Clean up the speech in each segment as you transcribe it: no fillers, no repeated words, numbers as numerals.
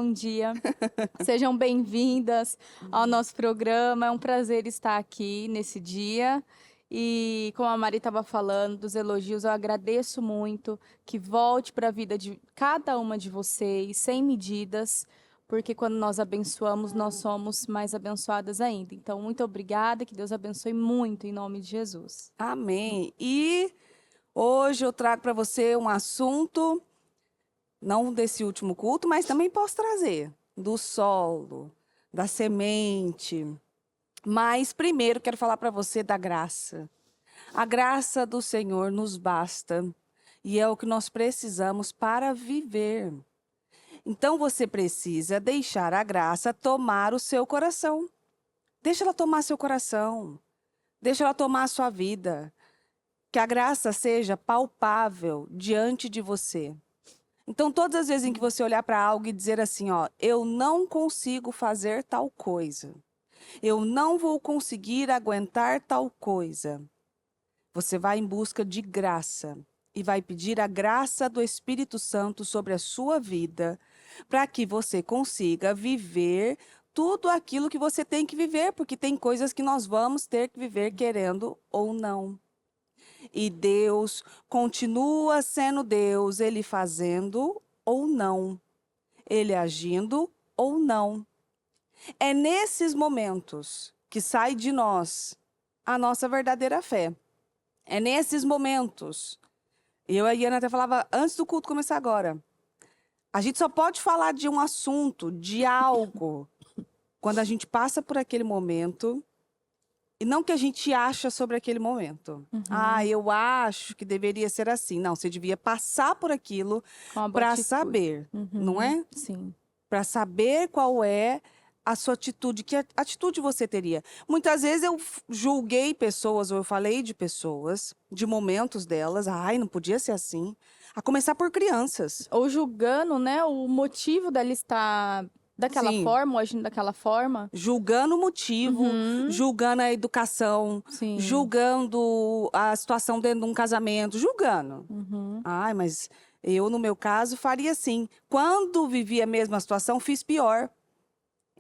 bom dia. Sejam bem-vindas ao nosso programa. É um prazer estar aqui nesse dia. E como a Mari estava falando dos elogios, eu agradeço muito que volte para a vida de cada uma de vocês, sem medidas, porque quando nós abençoamos, nós somos mais abençoadas ainda. Então, muito obrigada, que Deus abençoe muito em nome de Jesus. Amém. E hoje eu trago para você um assunto, não desse último culto, mas também posso trazer, do solo, da semente. Mas primeiro quero falar para você da graça. A graça do Senhor nos basta e é o que nós precisamos para viver. Então você precisa deixar a graça tomar o seu coração. Deixa ela tomar seu coração. Deixa ela tomar a sua vida. Que a graça seja palpável diante de você. Então, todas as vezes em que você olhar para algo e dizer assim, ó, eu não consigo fazer tal coisa. Eu não vou conseguir aguentar tal coisa. Você vai em busca de graça e vai pedir a graça do Espírito Santo sobre a sua vida, para que você consiga viver tudo aquilo que você tem que viver, porque tem coisas que nós vamos ter que viver querendo ou não. E Deus continua sendo Deus, Ele fazendo ou não, Ele agindo ou não. É nesses momentos que sai de nós a nossa verdadeira fé. É nesses momentos. Eu e a Iana até falava antes do culto começar agora. A gente só pode falar de um assunto, de algo, quando a gente passa por aquele momento e não que a gente acha sobre aquele momento. Ah, eu acho que deveria ser assim. Não, você devia passar por aquilo Com uma boa para atitude. saber, não é? Sim. Para saber qual é a sua atitude, que atitude você teria. Muitas vezes eu julguei pessoas, ou eu falei de pessoas, de momentos delas, ai, não podia ser assim. A começar por crianças. Ou julgando, né, o motivo dela estar daquela Sim. forma, ou agindo daquela forma. Julgando o motivo, julgando a educação, Sim. julgando a situação dentro de um casamento, julgando. Ai, mas eu, no meu caso, faria assim. Quando vivi a mesma situação, fiz pior.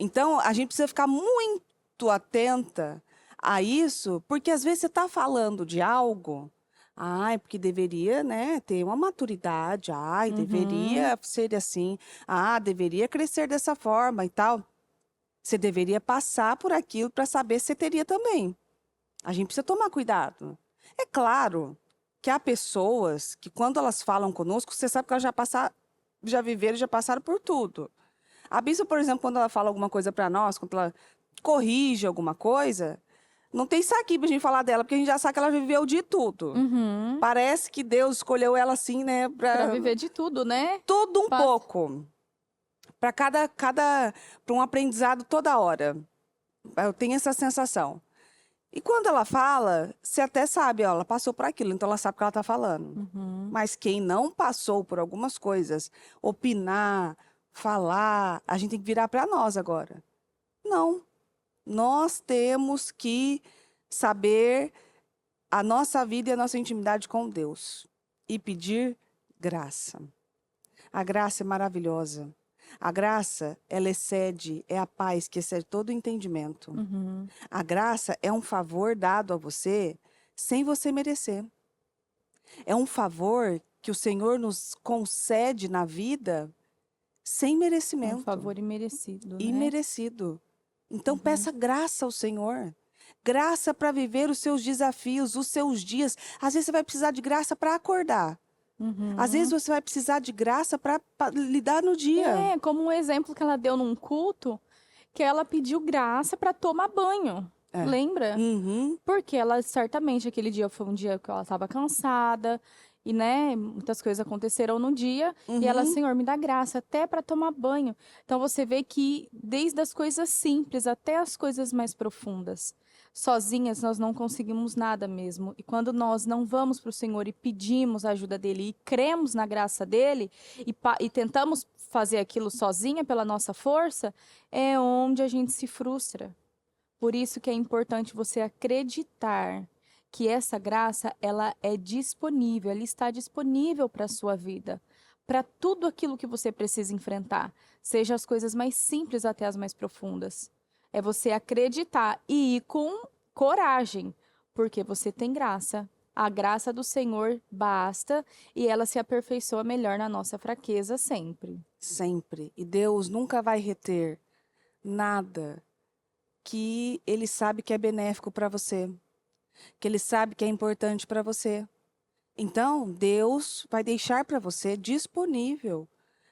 Então, a gente precisa ficar muito atenta a isso, porque às vezes você está falando de algo, ai, porque deveria, né, ter uma maturidade, ai, deveria ser assim, ah, deveria crescer dessa forma e tal. Você deveria passar por aquilo para saber se você teria também. A gente precisa tomar cuidado. É claro que há pessoas que, quando elas falam conosco, você sabe que elas já viveram, já passaram por tudo. A Bispa, por exemplo, quando ela fala alguma coisa para nós, quando ela corrige alguma coisa, não tem saque pra gente falar dela, porque a gente já sabe que ela viveu de tudo. Parece que Deus escolheu ela assim, né? Pra viver de tudo, né? Tudo um Passa- pouco. Para para um aprendizado toda hora. Eu tenho essa sensação. E quando ela fala, você até sabe, ó, ela passou por aquilo, então ela sabe o que ela está falando. Mas quem não passou por algumas coisas, opinar, falar, a gente tem que virar para nós agora. Não. Nós temos que saber a nossa vida e a nossa intimidade com Deus e pedir graça. A graça é maravilhosa. A graça, ela excede, é a paz que excede todo o entendimento. A graça é um favor dado a você sem você merecer. É um favor que o Senhor nos concede na vida sem merecimento. Um favor imerecido, né? Imerecido. Então peça graça ao Senhor. Graça para viver os seus desafios, os seus dias. Às vezes você vai precisar de graça para acordar. Às vezes você vai precisar de graça para lidar no dia. É, como um exemplo que ela deu num culto, que ela pediu graça para tomar banho. É. Lembra? Uhum. Porque ela, certamente, aquele dia foi um dia que ela estava cansada. E, né, muitas coisas aconteceram no dia. E ela, Senhor, me dá graça até para tomar banho. Então, você vê que desde as coisas simples até as coisas mais profundas. Sozinhas, nós não conseguimos nada mesmo. E quando nós não vamos para o Senhor e pedimos a ajuda dEle e cremos na graça dEle e tentamos fazer aquilo sozinha pela nossa força, é onde a gente se frustra. Por isso que é importante você acreditar que essa graça, ela é disponível, ela está disponível para a sua vida. para tudo aquilo que você precisa enfrentar, seja as coisas mais simples até as mais profundas. É você acreditar e ir com coragem, porque você tem graça. A graça do Senhor basta e ela se aperfeiçoa melhor na nossa fraqueza sempre. Sempre. E Deus nunca vai reter nada que Ele sabe que é benéfico para você, que Ele sabe que é importante para você. Então, Deus vai deixar para você disponível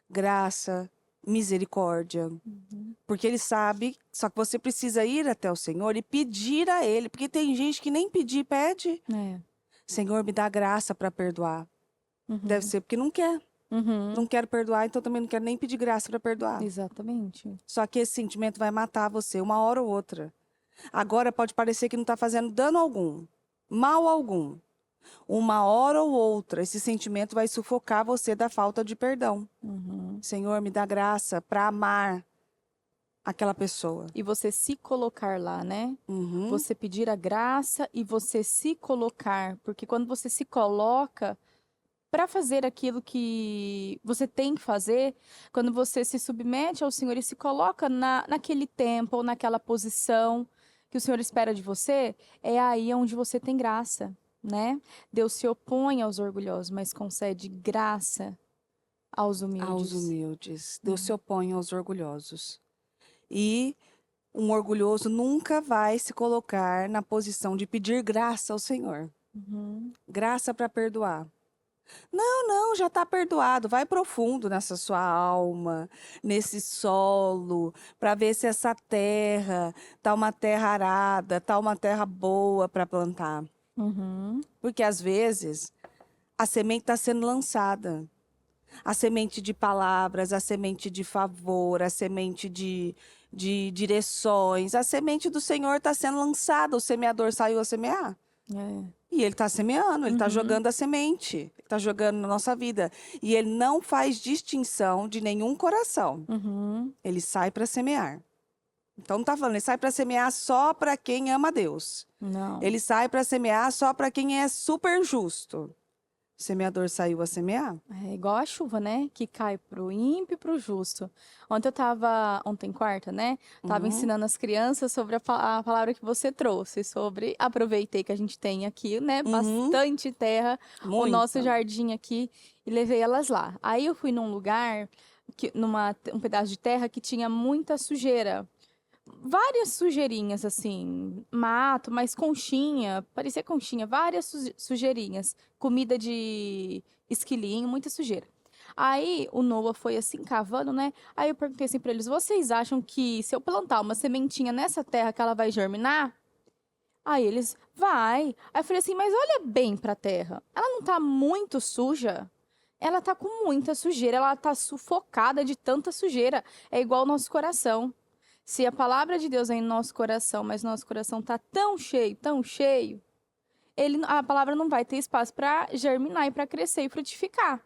graça, misericórdia, porque Ele sabe, só que você precisa ir até o Senhor e pedir a Ele, porque tem gente que nem pedir, pede. É. Senhor, me dá graça para perdoar. Uhum. Deve ser porque não quer. Uhum. Não quero perdoar, então também não quero nem pedir graça para perdoar. Exatamente. Só que esse sentimento vai matar você uma hora ou outra. Agora pode parecer que não está fazendo dano algum, mal algum. Uma hora ou outra, esse sentimento vai sufocar você da falta de perdão. Uhum. Senhor, me dá graça para amar aquela pessoa. E você se colocar lá, né? Uhum. Você pedir a graça e você se colocar. Porque quando você se coloca para fazer aquilo que você tem que fazer, quando você se submete ao Senhor e se coloca naquele tempo ou naquela posição que o Senhor espera de você, é aí onde você tem graça, né? Deus se opõe aos orgulhosos, mas concede graça aos humildes. Aos humildes. Deus se opõe aos orgulhosos. E um orgulhoso nunca vai se colocar na posição de pedir graça ao Senhor. Uhum. Graça para perdoar. Não, já está perdoado. Vai profundo nessa sua alma, nesse solo, para ver se essa terra tá uma terra arada, tá uma terra boa para plantar. Uhum. Porque às vezes a semente está sendo lançada. A semente de palavras, a semente de favor, a semente de direções, a semente do Senhor está sendo lançada. O semeador saiu a semear. É. E ele está semeando, ele está Uhum. jogando a semente, ele está jogando na nossa vida. E ele não faz distinção de nenhum coração. Uhum. Ele sai para semear. Então não está falando, ele sai para semear só para quem ama Deus. Não. Ele sai para semear só para quem é super justo. O semeador saiu a semear. É igual a chuva, né? Que cai pro ímpio e pro justo. Ontem quarta, né? Tava ensinando as crianças sobre a palavra que você trouxe, sobre aproveitei que a gente tem aqui, né? Bastante terra, o nosso Muita. jardim aqui, e levei elas lá. Aí eu fui num lugar, um pedaço de terra que tinha muita sujeira. Várias sujeirinhas, assim, mato, mas conchinha, parecia conchinha, várias sujeirinhas, comida de esquilinho, muita sujeira. Aí o Noah foi assim, cavando, né? Aí eu perguntei assim pra eles: vocês acham que se eu plantar uma sementinha nessa terra que ela vai germinar? Aí eles: vai. Aí eu falei assim: mas olha bem pra terra, ela não tá muito suja? Ela tá com muita sujeira, ela tá sufocada de tanta sujeira. É igual o nosso coração. Se a palavra de Deus é em nosso coração, mas nosso coração tá tão cheio, a palavra não vai ter espaço para germinar e para crescer e frutificar.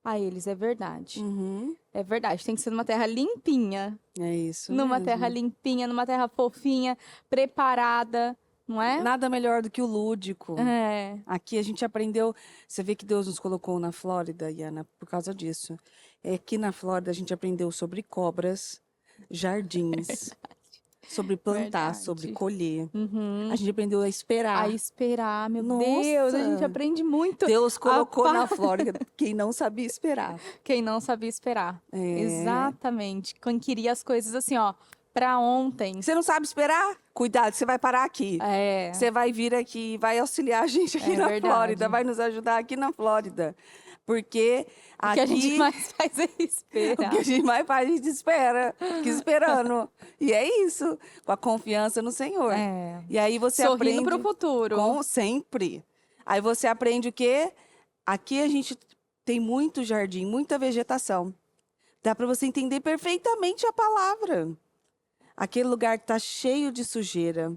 A eles é verdade. Uhum. É verdade. Tem que ser numa terra limpinha. É isso Numa mesmo. terra limpinha, numa terra fofinha, preparada, não é? Nada melhor do que o lúdico. É. Aqui a gente aprendeu. Você vê que Deus nos colocou na Flórida, Iana, por causa disso. Aqui na Flórida a gente aprendeu sobre cobras, jardins, sobre plantar, Verdade. sobre colher. Uhum. A gente aprendeu a esperar. A esperar, meu Nossa! Deus, a gente aprende muito. Deus colocou pa- na Flórida quem não sabia esperar. Quem não sabia esperar. É. Exatamente. Quem queria as coisas assim, ó, pra ontem. Você não sabe esperar? Cuidado, você vai parar aqui. É. Você vai vir aqui, vai auxiliar a gente aqui É na verdade. Flórida, vai nos ajudar aqui na Flórida. Porque O aqui que a gente mais faz é o esperar. que a gente mais faz, a gente espera, fica esperando. E é isso, com a confiança no Senhor. É. E aí você Sorrindo aprende pro futuro. sempre. Aí você aprende o quê? Aqui a gente tem muito jardim, muita vegetação. Dá para você entender perfeitamente a palavra. Aquele lugar que está cheio de sujeira,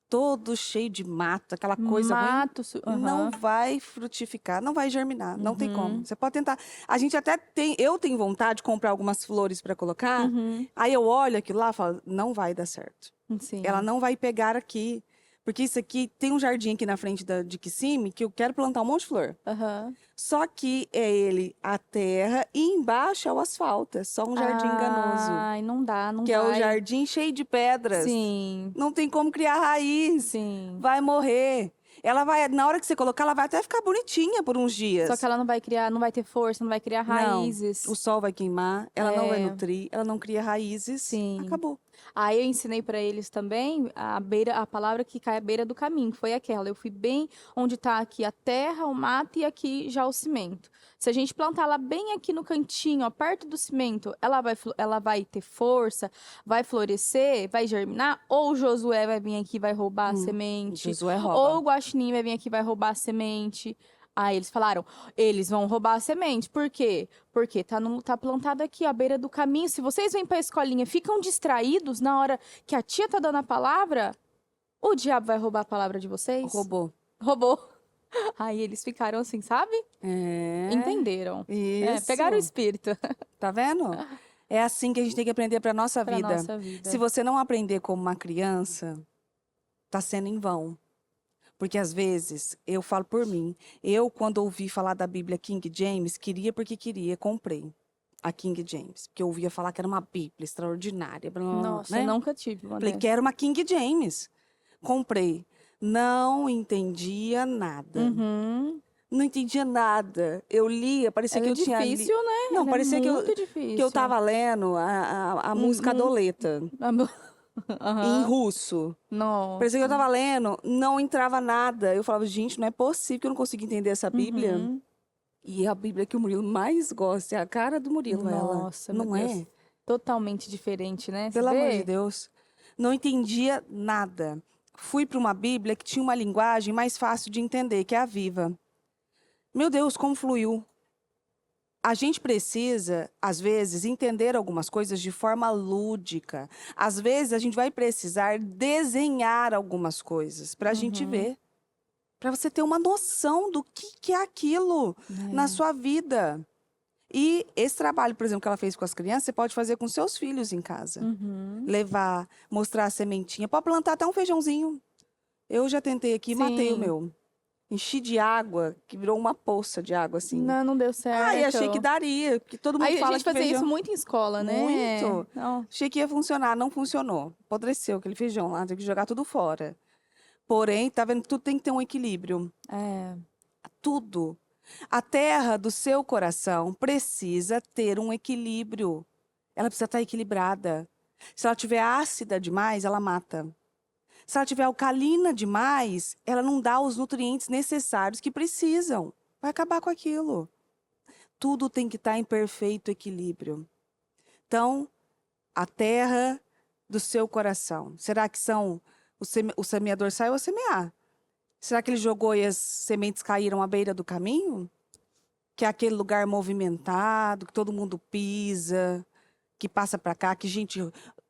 todo cheio de mato, aquela coisa ruim, Mato. não vai frutificar, não vai germinar, não tem Uhum. como. Você pode tentar. A gente até tem, eu tenho vontade de comprar algumas flores para colocar. Uhum. Aí eu olho aquilo lá e falo, não vai dar certo. Sim. Ela não vai pegar aqui, Porque isso aqui, tem um jardim aqui na frente de Kissimmee que eu quero plantar um monte de flor. Aham. Só que é ele a terra e embaixo é o asfalto. É só um jardim enganoso. Ai, não dá, não Que é o vai. jardim cheio de pedras. Sim, Não tem como criar raiz. sim. Vai morrer. Ela vai, na hora que você colocar, ela vai até ficar bonitinha por uns dias. Só que ela não vai criar, não vai ter força, não vai criar raízes. Não, o sol vai queimar, ela não vai É. nutrir, ela não cria raízes. Sim. Acabou. Aí eu ensinei pra eles também a palavra que cai à beira do caminho, que foi aquela. Eu fui bem onde tá aqui a terra, o mato e aqui já o cimento. Se a gente plantar ela bem aqui no cantinho, ó, perto do cimento, ela vai ter força, vai florescer, vai germinar, ou o Josué vai vir aqui e vai roubar a semente, Josué ou rouba. o Guaxinim vai vir aqui e vai roubar a semente. Aí eles falaram, eles vão roubar a semente. Por quê? Porque tá plantado aqui, à beira do caminho. Se vocês vêm pra escolinha, ficam distraídos na hora que a tia tá dando a palavra, o diabo vai roubar a palavra de vocês? Roubou. Roubou. Aí eles ficaram assim, sabe? É. Entenderam. Isso. Pegaram o espírito Tá vendo? É assim que a gente tem que aprender pra nossa pra vida. nossa vida. Se você não aprender como uma criança, tá sendo em vão. Porque às vezes, eu falo por mim, eu quando ouvi falar da Bíblia King James, queria porque queria, comprei a King James. Porque eu ouvia falar que era uma Bíblia extraordinária. Blá, blá, blá, Nossa, né? eu nunca tive uma Falei, dessa. quero uma King James. Comprei. Não entendia nada. Uhum. Não entendia nada. Eu lia, parecia Ela que é eu tinha difícil, né? Não, Ela parecia é que eu, muito difícil. que eu tava lendo a música Adoleta, em Aham. russo. Nossa. Parecia que eu tava lendo, não entrava nada. Eu falava, gente, não é possível que eu não consiga entender essa Bíblia. Uhum. E a Bíblia que o Murilo mais gosta é a cara do Murilo, ela. Nossa, meu Não Deus. é? Totalmente diferente, né? Você Pelo amor vê? de Deus. Não entendia nada. Fui para uma Bíblia que tinha uma linguagem mais fácil de entender, que é a Viva. Meu Deus, como fluiu. A gente precisa, às vezes, entender algumas coisas de forma lúdica. Às vezes, a gente vai precisar desenhar algumas coisas para a gente ver. Para você ter uma noção do que é aquilo na sua vida. E esse trabalho, por exemplo, que ela fez com as crianças, você pode fazer com seus filhos em casa. Uhum. Levar, mostrar a sementinha. Pode plantar até um feijãozinho. Eu já tentei aqui, matei o Sim. meu. Enchi de água, que virou uma poça de água, assim. Não deu certo. Ah, e achei que daria, porque todo mundo Aí a fala gente que fazia feijão... isso muito em escola, né? Muito. Não. Achei que ia funcionar, não funcionou. Apodreceu aquele feijão lá, tem que jogar tudo fora. Porém, tá vendo que tudo tem que ter um equilíbrio. É. Tudo. A terra do seu coração precisa ter um equilíbrio. Ela precisa estar equilibrada. Se ela tiver ácida demais, ela mata. Se ela tiver alcalina demais, ela não dá os nutrientes necessários que precisam. Vai acabar com aquilo. Tudo tem que estar em perfeito equilíbrio. Então, a terra do seu coração. Será que são o semeador saiu a semear? Será que ele jogou e as sementes caíram à beira do caminho? Que é aquele lugar movimentado, que todo mundo pisa, que passa para cá, que gente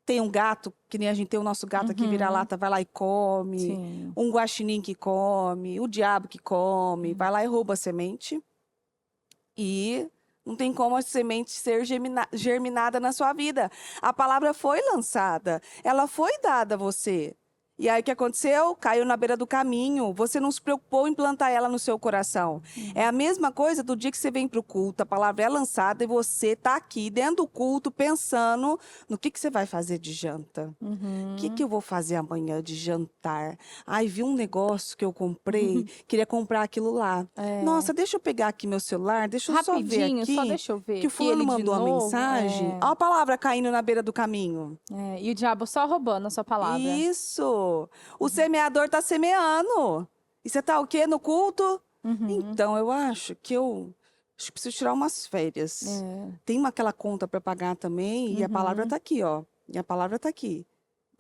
tem um gato, que nem a gente tem o nosso gato aqui, vira-lata, vai lá e come. Sim. Um guaxinim que come, o diabo que come, vai lá e rouba a semente. E não tem como a semente ser germinada na sua vida. A palavra foi lançada, ela foi dada a você. E aí o que aconteceu? Caiu na beira do caminho. Você não se preocupou em plantar ela no seu coração. É a mesma coisa do dia que você vem para o culto, a palavra é lançada e você está aqui dentro do culto pensando no que você vai fazer de janta. O que eu vou fazer amanhã de jantar? Ai, vi um negócio que eu comprei, queria comprar aquilo lá. Nossa, deixa eu pegar aqui meu celular, deixa eu só ver Rapidinho, aqui. só deixa eu ver. Que o aqui fulano ele de mandou uma novo. mensagem. Olha a palavra caindo na beira do caminho. E o diabo só roubando a sua palavra. Isso. O semeador está semeando. E você está o quê? No culto? Então, eu acho que preciso tirar umas férias. Tem aquela conta para pagar também. E a palavra está aqui, ó. E a palavra está aqui.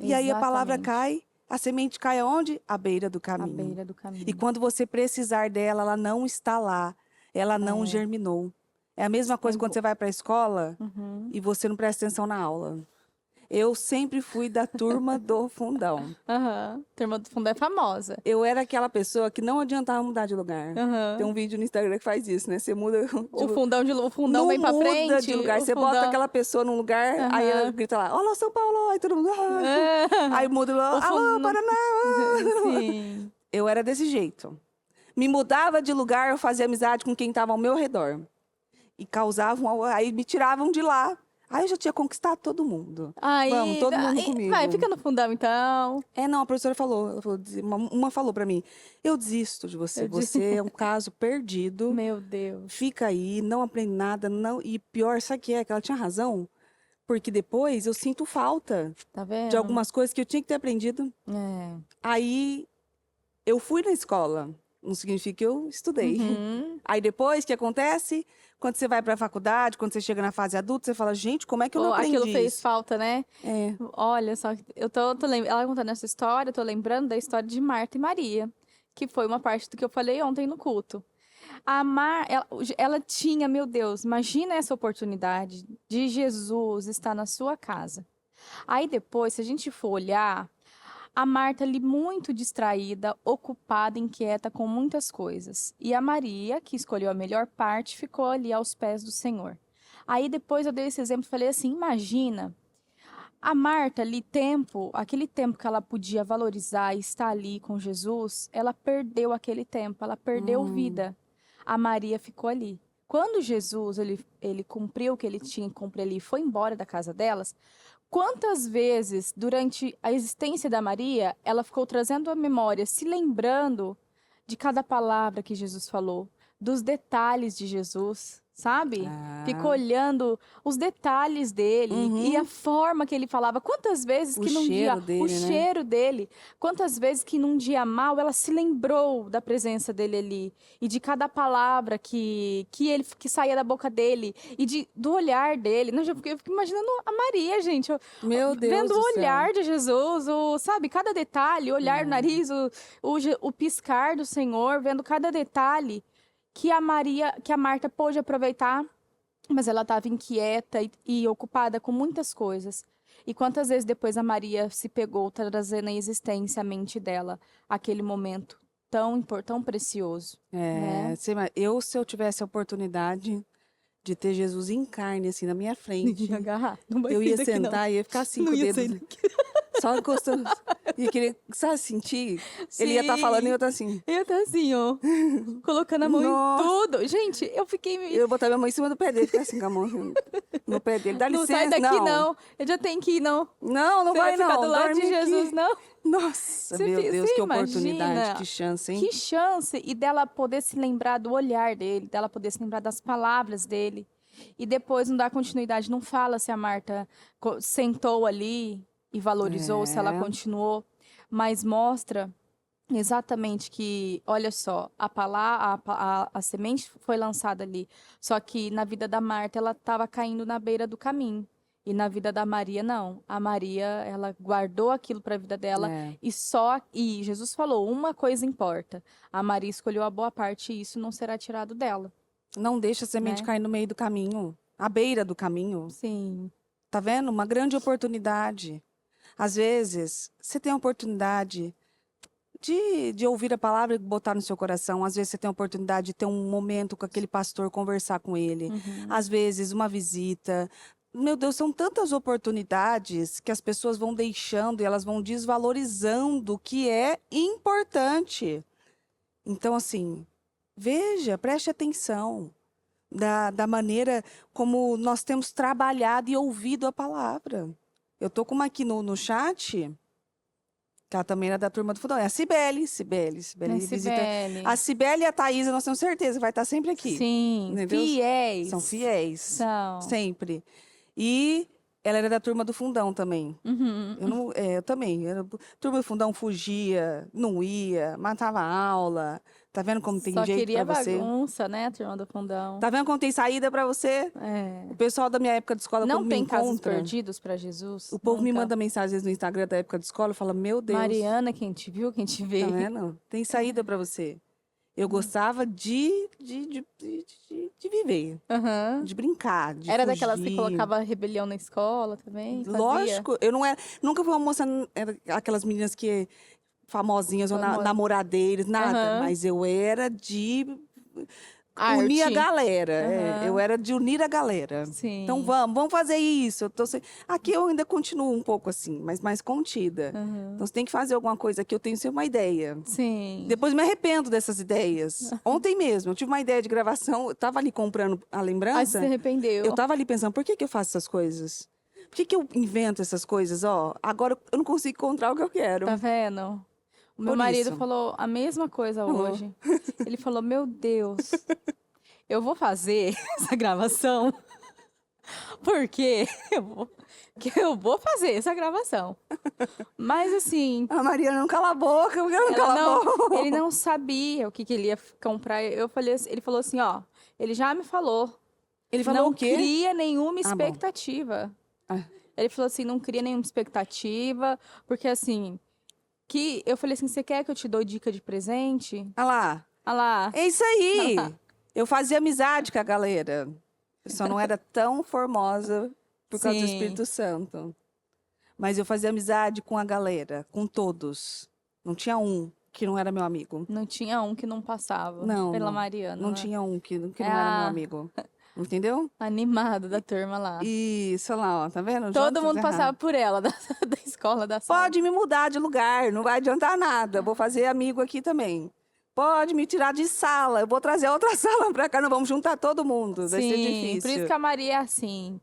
E aí a palavra Exatamente. cai. A semente cai aonde? À beira do À caminho. beira do caminho. E quando você precisar dela, ela não está lá. Ela não germinou. É a mesma coisa quando você vai para a escola e você não presta atenção na aula. Eu sempre fui da turma do fundão. Aham. Turma do Fundo é famosa. Eu era aquela pessoa que não adiantava mudar de lugar. Aham. Tem um vídeo no Instagram que faz isso, né? Você muda de O lugar. fundão Não vem pra muda frente. de lugar. o Você bota fundão- aquela pessoa num lugar, aí ela Aham. grita lá, olá, São Paulo, aí todo mundo, Ah. aí muda, O alô, fundo- Paraná. Sim. Eu era desse jeito. Me mudava de lugar, eu fazia amizade com quem estava ao meu redor. E causavam, aí me tiravam de lá. Aí eu já tinha conquistado todo mundo. Aí, Vamos, todo mundo aí- comigo. Vai, fica no fundão, então. Não, a professora falou, ela falou, uma falou pra mim, eu desisto de você, Eu disse- você é um caso perdido, Meu Deus. fica aí, não aprende nada, não, e pior, sabe o que é? Que ela tinha razão, porque depois eu sinto falta Tá vendo? de algumas coisas que eu tinha que ter aprendido. É. Aí eu fui na escola, não significa que eu estudei. Uhum. Aí depois, o que acontece? Quando você vai pra faculdade, quando você chega na fase adulta, você fala, gente, como é que eu não Pô, aprendi aquilo fez isso? falta, né? É. Olha só, ela contando essa história, eu tô lembrando da história de Marta e Maria, que foi uma parte do que eu falei ontem no culto. Ela tinha, meu Deus, imagina essa oportunidade de Jesus estar na sua casa. Aí depois, se a gente for olhar, a Marta ali muito distraída, ocupada, inquieta com muitas coisas. E a Maria, que escolheu a melhor parte, ficou ali aos pés do Senhor. Aí depois eu dei esse exemplo e falei assim: imagina a Marta ali, aquele tempo que ela podia valorizar e estar ali com Jesus, ela perdeu aquele tempo, ela perdeu vida. A Maria ficou ali. Quando Jesus, ele cumpriu o que ele tinha que cumprir ali e foi embora da casa delas, quantas vezes, durante a existência da Maria, ela ficou trazendo a memória, se lembrando de cada palavra que Jesus falou, dos detalhes de Jesus, sabe? Ficou olhando os detalhes dele e a forma que ele falava. Quantas vezes O que num dia, cheiro dele, o né? cheiro dele, quantas vezes que num dia mau ela se lembrou da presença dele ali e de cada palavra que saía da boca dele e do olhar dele. Não, eu fico imaginando a Maria, gente, Meu Deus vendo do o céu. olhar de Jesus, sabe, cada detalhe, o olhar, o nariz, o piscar do Senhor, vendo cada detalhe que a Marta pôde aproveitar, mas ela estava inquieta e ocupada com muitas coisas. E quantas vezes depois a Maria se pegou trazendo à existência a mente dela aquele momento tão precioso, né? Se eu tivesse a oportunidade de ter Jesus em carne, assim, na minha frente, Agarrar. Não vai eu ia sair daqui, não. sentar e ia ficar assim, Não com o ia dedo, sair daqui. só encostando. E querer, sabe, sentir? Ele ia estar Sim. falando e eu estar assim. Eu tô assim, ó, colocando a mão Nossa. em tudo. Gente, eu fiquei... Eu botar minha mão em cima do pé dele, ficar assim com a mão no pé dele. Dá Não licença, sai daqui, não. Eu já tenho que ir, não. Não, não Você vai ficar não. do lado de Dorme Jesus, aqui. não. Nossa, Você meu fi- Deus, você que imagina? oportunidade, que chance, hein? Que chance! E dela poder se lembrar do olhar dele, dela poder se lembrar das palavras dele. E depois não dá continuidade, não fala se a Marta sentou ali e valorizou, se ela É. continuou, mas mostra exatamente que, olha só, a semente foi lançada ali, só que na vida da Marta ela estava caindo na beira do caminho. E na vida da Maria, não. A Maria, ela guardou aquilo para a vida dela É. e Jesus falou, uma coisa importa. A Maria escolheu a boa parte e isso não será tirado dela. Não deixa a semente Né? cair no meio do caminho, à beira do caminho. Sim. Tá vendo? Uma grande oportunidade. Às vezes, você tem a oportunidade de ouvir a palavra e botar no seu coração. Às vezes, você tem a oportunidade de ter um momento com aquele pastor, conversar com ele. Uhum. Às vezes, uma visita. Meu Deus, são tantas oportunidades que as pessoas vão deixando e elas vão desvalorizando o que é importante. Então, assim, veja, preste atenção da maneira como nós temos trabalhado e ouvido a palavra. Eu tô com uma aqui no chat, que ela também era da turma do fundão. É a Cibele visita. Cibele. A Cibele e a Thaísa, nós temos certeza, vai estar sempre aqui. Sim, Entendeu? fiéis. São fiéis. São. Sempre. E ela era da turma do fundão também. Uhum. Eu também. Turma do fundão fugia, não ia, matava a aula. Tá vendo como tem Só jeito queria pra você? bagunça, né, a turma do fundão. Tá vendo como tem saída pra você? É. O pessoal da minha época de escola, Não quando tem me casos encontra, perdidos para Jesus? o povo me Nunca. manda mensagem às vezes no Instagram da época de escola e fala, meu Deus, Mariana, quem te viu, quem te vê. tá vendo? Tem saída pra você. Eu gostava de viver, Aham. de brincar, de Era daquelas que fugir. colocava rebelião na escola também? Fazia? Lógico, eu não era, nunca fui uma moça, era aquelas meninas que famosinhas ou Famo- namoradeiras, nada, Aham. mas eu era de unir a Arte. galera. Eu Aham. era de unir a galera. Então Sim. vamos fazer isso. Aqui eu ainda continuo um pouco assim, mas mais contida. Aham. Então você tem que fazer alguma coisa aqui, eu tenho sempre uma ideia. Sim. Depois me arrependo dessas ideias. Ontem mesmo, eu tive uma ideia de gravação, eu tava ali comprando a Aí você se lembrança, arrependeu. eu tava ali pensando, por que que eu faço essas coisas? Por que que eu invento essas coisas? Ó, agora eu não consigo encontrar o que eu quero. Tá vendo? O meu Por marido isso. falou a mesma coisa Falou. hoje. Ele falou: Meu Deus, eu vou fazer essa gravação porque eu vou fazer essa gravação. Mas assim, A Maria não cala a boca, porque ela não ela cala a boca. ele não sabia o que ele ia comprar. Eu falei, ele falou assim: Ó, ele já me falou. Ele falou Não o quê? cria nenhuma Ah, bom. expectativa. Ah. Ele falou assim: Não cria nenhuma expectativa, porque assim. Que eu falei assim, você quer que eu te dou dica de presente? Olha lá. Ah lá. É isso aí. Eu fazia amizade com a galera. Eu só não era tão formosa por causa do Sim. Espírito Santo. Mas eu fazia amizade com a galera, com todos. Não tinha um que não era meu amigo. Não tinha um que não passava Não, pela não. Mariana. Não né? tinha um que não É era meu a amigo. Entendeu? animada da turma lá. Isso, olha lá, ó, tá vendo? Todo Jonas mundo errado. passava por ela, da escola, da sala. Pode me mudar de lugar, não vai adiantar nada. Vou fazer amigo aqui também. Pode me tirar de sala, eu vou trazer outra sala pra cá, não vamos juntar todo mundo. Vai ser Sim, difícil. por isso que a Maria é assim.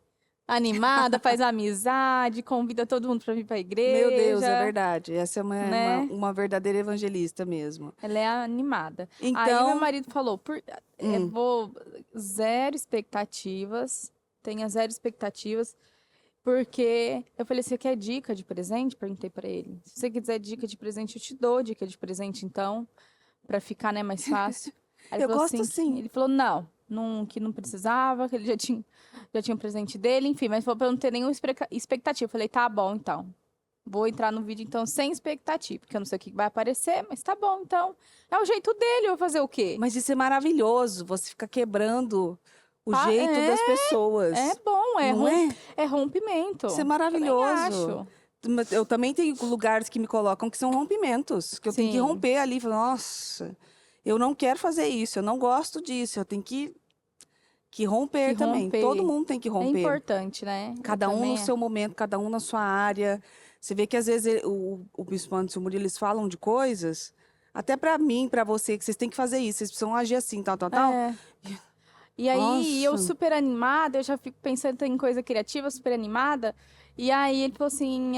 Animada, faz amizade, convida todo mundo pra vir pra igreja. Meu Deus, é verdade. Essa é né? uma verdadeira evangelista mesmo. Ela é animada. Aí Então, meu marido falou, vou zero expectativas, tenha zero expectativas, porque eu falei, você quer dica de presente? Perguntei pra ele. Se você quiser dica de presente, eu te dou dica de presente, então, pra ficar, né, mais fácil. Aí ele Eu falou gosto sim. Ele falou, que não precisava, que ele já tinha o presente dele, enfim, mas falou pra eu não ter nenhuma expectativa. Eu falei, tá bom, então. Vou entrar no vídeo, então, sem expectativa, porque eu não sei o que vai aparecer, mas tá bom, então. É o jeito dele, eu vou fazer o quê? Mas isso é maravilhoso. Você fica quebrando o Tá, jeito é, das pessoas. É bom, Não é? é rompimento. Isso é Também maravilhoso. acho. Mas eu também tenho lugares que me colocam que são rompimentos. Que eu tenho que Sim. romper ali. Falar, nossa, eu não quero fazer isso. Eu não gosto disso. Eu tenho que romper Que também. romper. Todo mundo tem que É romper. importante, né? Eu Cada um também no seu momento, cada um na sua área. Você vê que às vezes o Bispo Anderson e o Murilo, eles falam de coisas, até pra mim, pra você, que vocês têm que fazer isso, vocês precisam agir assim, tal, tal, tal. É. E aí, eu Nossa. super animada, eu já fico pensando em coisa criativa, super animada. E aí, ele falou assim,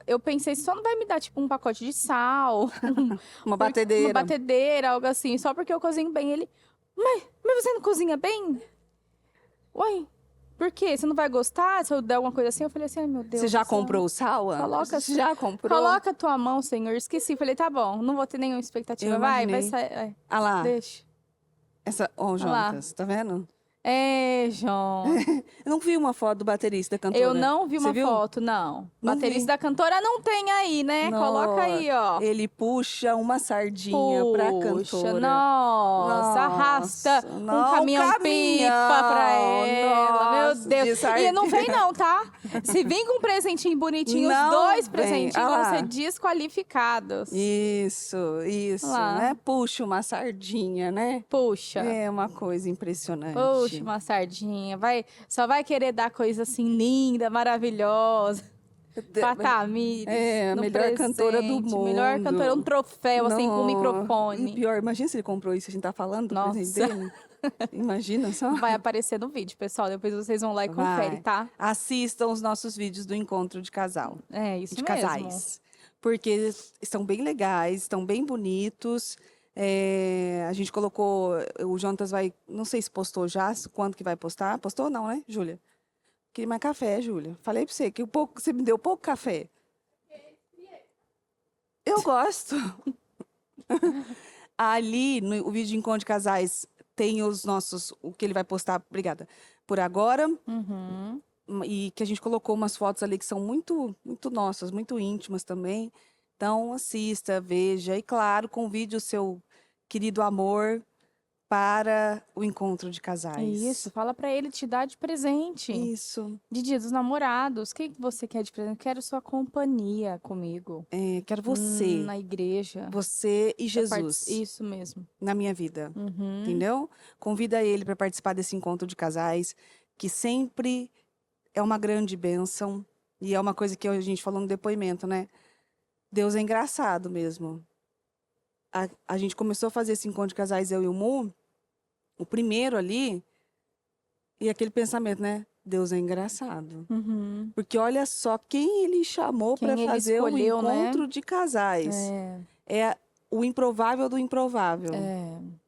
eu pensei, só não vai me dar, tipo, um pacote de sal, Uma batedeira. uma batedeira, algo assim, só porque eu cozinho bem. Ele, mas você não cozinha bem? Uai, por quê? Você não vai gostar se eu der alguma coisa assim? Eu falei assim, ai, meu Deus Você já do céu. comprou o sal, Ana? Coloca- Você já comprou? Coloca a tua mão, Senhor. Esqueci. Falei, tá bom, não vou ter nenhuma expectativa. Eu Vai imaginei. sair. Ah lá, Deixa. ó, lá. Jonatas, tá vendo? João. Eu não vi uma foto do baterista da cantora. Eu não vi Você uma viu? foto, não. Não Baterista vi. da cantora não tem aí, né? Coloca aí, ó. Ele puxa uma sardinha pra cantora. Nossa, arrasta um não, caminhão-pipa pra ela. Meu Nossa, Deus. de E sardinha. não vem não, tá? Se vir com um presentinho bonitinho, Não os dois vem. presentinhos Ah vão lá. ser desqualificados. Isso, Olha lá. né? Puxa uma sardinha, né? Puxa. É uma coisa impressionante. Puxa, uma sardinha. Só vai querer dar coisa assim linda, maravilhosa. Pra Tamires. É, a no melhor cantora do presente. Melhor mundo. cantora, um troféu, assim, com Não. E microfone. pior, imagina se ele comprou isso, a gente tá falando do Nossa. presente dele. Imagina só. Vai aparecer no vídeo, pessoal. Depois vocês vão lá e Vai. conferem, tá? Assistam os nossos vídeos do encontro de casal. É, isso De mesmo. casais. Porque estão bem legais, estão bem bonitos. A gente colocou, o Jonatas vai, não sei se postou já, quando que vai postar. Postou não, né, Júlia? Queria mais café, Júlia. Falei pra você que você me deu pouco café. Eu gosto. Ali, no vídeo de encontro de casais, tem o que ele vai postar, obrigada, por agora. Uhum. E que a gente colocou umas fotos ali que são muito, muito nossas, muito íntimas também. Então, assista, veja e, claro, convide o seu querido amor para o encontro de casais. Isso, fala pra ele te dar de presente. Isso. De Dia dos Namorados. O que que você quer de presente? Quero sua companhia comigo. Quero você, Na igreja. você e Pra Jesus Isso mesmo. na minha vida. Uhum. Entendeu? Convida ele para participar desse encontro de casais, que sempre é uma grande bênção. E é uma coisa que a gente falou no depoimento, né? Deus é engraçado mesmo. A gente começou a fazer esse encontro de casais, eu e o Mu, o primeiro ali, e aquele pensamento, né? Deus é engraçado. Uhum. Porque olha só quem ele chamou Quem para ele fazer o escolheu, né? encontro de casais. É o improvável do improvável.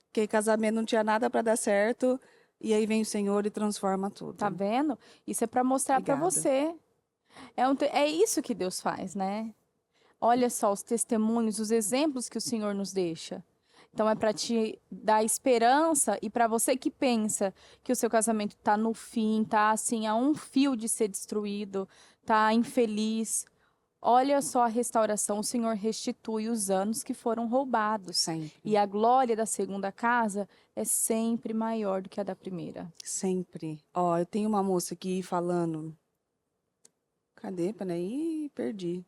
Porque casamento não tinha nada para dar certo, e aí vem o Senhor e transforma tudo. Tá vendo? Isso é pra mostrar pra Obrigada. você. É isso que Deus faz, né? Olha só os testemunhos, os exemplos que o Senhor nos deixa. Então é para te dar esperança e para você que pensa que o seu casamento tá no fim, tá assim a um fio de ser destruído, tá infeliz. Olha só a restauração, o Senhor restitui os anos que foram roubados. Sempre. E a glória da segunda casa é sempre maior do que a da primeira. Sempre. Ó, eu tenho uma moça aqui falando. Cadê? Peraí, perdi.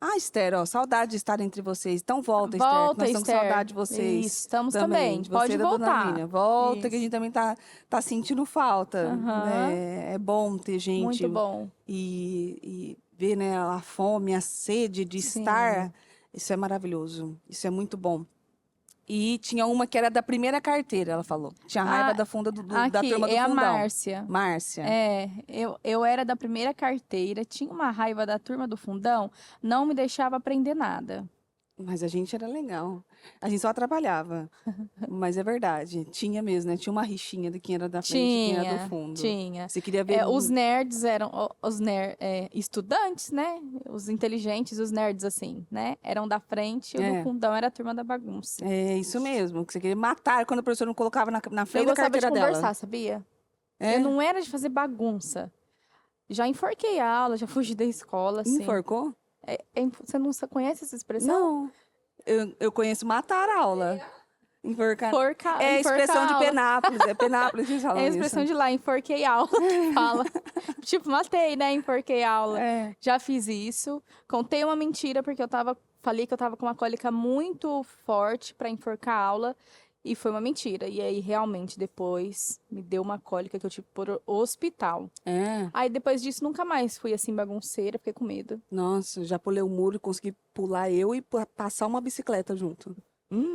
Ah, Esther, ó, saudade de estar entre vocês. Então volta, Esther, que Volta, nós estamos com Esther. saudade de vocês. Isso, estamos também. Você Pode da Dona voltar. Línia. Volta, que a Isso. gente também tá sentindo falta. Aham. Né? É bom ter gente Muito bom. e ver, né, a fome, a sede de Sim. estar. Isso é maravilhoso. Isso é muito bom. E tinha uma que era da primeira carteira, ela falou. Tinha raiva Ah, da funda da Aqui, turma do é a fundão. Márcia. Márcia. É, eu era da primeira carteira, tinha uma raiva da turma do fundão, não me deixava aprender nada. Mas a gente era legal. A gente só atrabalhava. Mas é verdade. Tinha mesmo, né? Tinha uma rixinha de quem era da frente e quem era do fundo. Tinha. Você queria ver... Os nerds eram estudantes, né? Os inteligentes, os nerds, assim, né? Eram da frente e o do fundão era a turma da bagunça. É isso mesmo. Que você queria matar quando a professora não colocava na Eu frente da gostava de carteira conversar, dela. sabia? É? Eu não era de fazer bagunça. Já enforquei a aula, já fugi da escola, assim. Enforcou? Você não conhece essa expressão? Não. Eu conheço matar a aula. Enforcar. É a expressão de aula. Penápolis. É Penápolis que falam É a isso. expressão de lá, enforquei aula, que fala. Tipo, matei, né? Enforquei aula. É. Já fiz isso. Contei uma mentira, porque falei que eu tava com uma cólica muito forte pra enforcar a aula. E foi uma mentira. E aí, realmente, depois, me deu uma cólica que eu tive por hospital. É. Aí, depois disso, nunca mais fui assim, bagunceira, fiquei com medo. Nossa, já pulei o muro e consegui pular eu e passar uma bicicleta junto.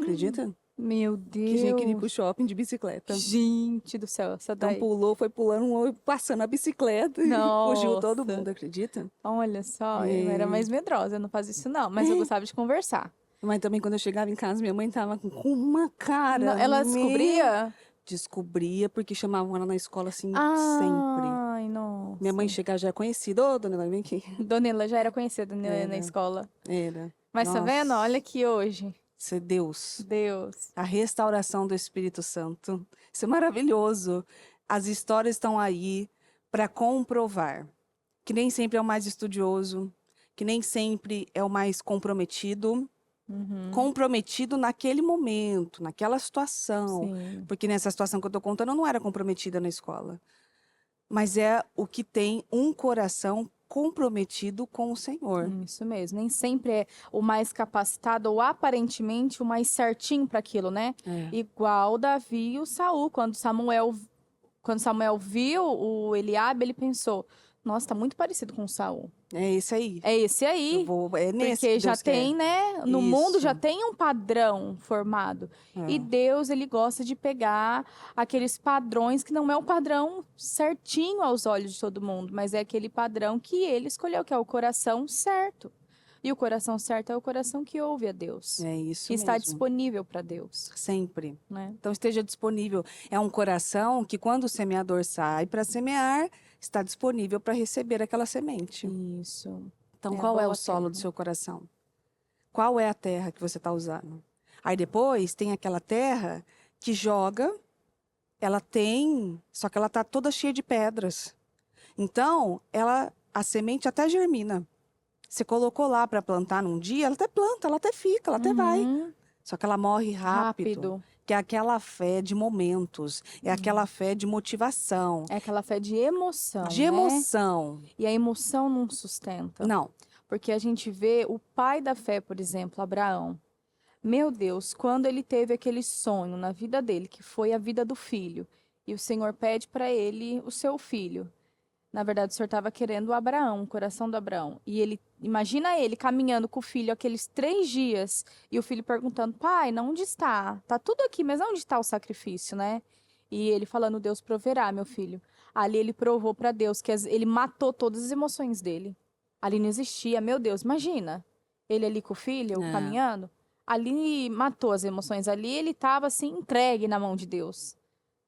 Acredita? Meu Que a gente queria ir Deus. pro shopping de bicicleta. Gente do céu, essa Então daí. pulou, foi pulando, passando a bicicleta e fugiu todo Nossa. mundo, acredita? Olha só, eu era mais medrosa, eu não fazia isso não, mas eu gostava de conversar. Mas também quando eu chegava em casa, minha mãe tava com uma cara. Não, ela meu- descobria? Descobria, porque chamavam ela na escola assim, sempre. Ai, nossa. Minha mãe chegava já conhecida. Ô, dona Ela, vem aqui. Dona já era conhecida na Era. escola. Era. Mas tá vendo? Nossa. Olha aqui hoje. Isso é Deus. Deus. A restauração do Espírito Santo. Isso é maravilhoso. As histórias estão aí para comprovar que nem sempre é o mais estudioso, que nem sempre é o mais comprometido. Comprometido naquele momento, naquela situação. Sim. Porque nessa situação que eu tô contando, eu não era comprometida na escola. Mas é o que tem um coração comprometido com o Senhor. Isso mesmo. Nem sempre é o mais capacitado ou aparentemente o mais certinho para aquilo, né? É. Igual Davi e o Saul. Quando Samuel viu o Eliabe, ele pensou: nossa, tá muito parecido com o Saul. É esse aí. É esse aí. É nesse Porque que já Deus tem, quer. né? No mundo Isso. já tem um padrão formado. É. E Deus, ele gosta de pegar aqueles padrões que não é um padrão certinho aos olhos de todo mundo, mas é aquele padrão que ele escolheu, que é o coração certo. E o coração certo é o coração que ouve a Deus. É isso Que está mesmo. disponível para Deus, Sempre. né? Então esteja disponível. É um coração que quando o semeador sai para semear, está disponível para receber aquela semente. Isso. Então, É a qual é boa o solo terra. do seu coração? Qual é a terra que você está usando? Aí depois tem aquela terra que joga, só que ela está toda cheia de pedras. Então, a semente até germina. Você colocou lá para plantar num dia, ela até planta, ela até fica, ela até vai. Uhum. Só que ela morre rápido. Rápido. Que é aquela fé de momentos, é aquela fé de motivação, É aquela fé de emoção, de né? emoção. E a emoção não sustenta. Não, Porque a gente vê o pai da fé, por exemplo, Abraão. Meu Deus, quando ele teve aquele sonho na vida dele, que foi a vida do filho, e o Senhor pede para ele o seu filho. Na verdade, o Senhor estava querendo o Abraão, o coração do Abraão. E ele, imagina ele caminhando com o filho aqueles 3 dias, e o filho perguntando: pai, onde está? Tá tudo aqui, mas onde está o sacrifício, né? E ele falando: Deus proverá, meu filho. Ali ele provou para Deus que ele matou todas as emoções dele. Ali não existia, meu Deus, imagina. Ele ali com o filho, É. caminhando. Ali matou as emoções. Ali ele estava assim, entregue na mão de Deus,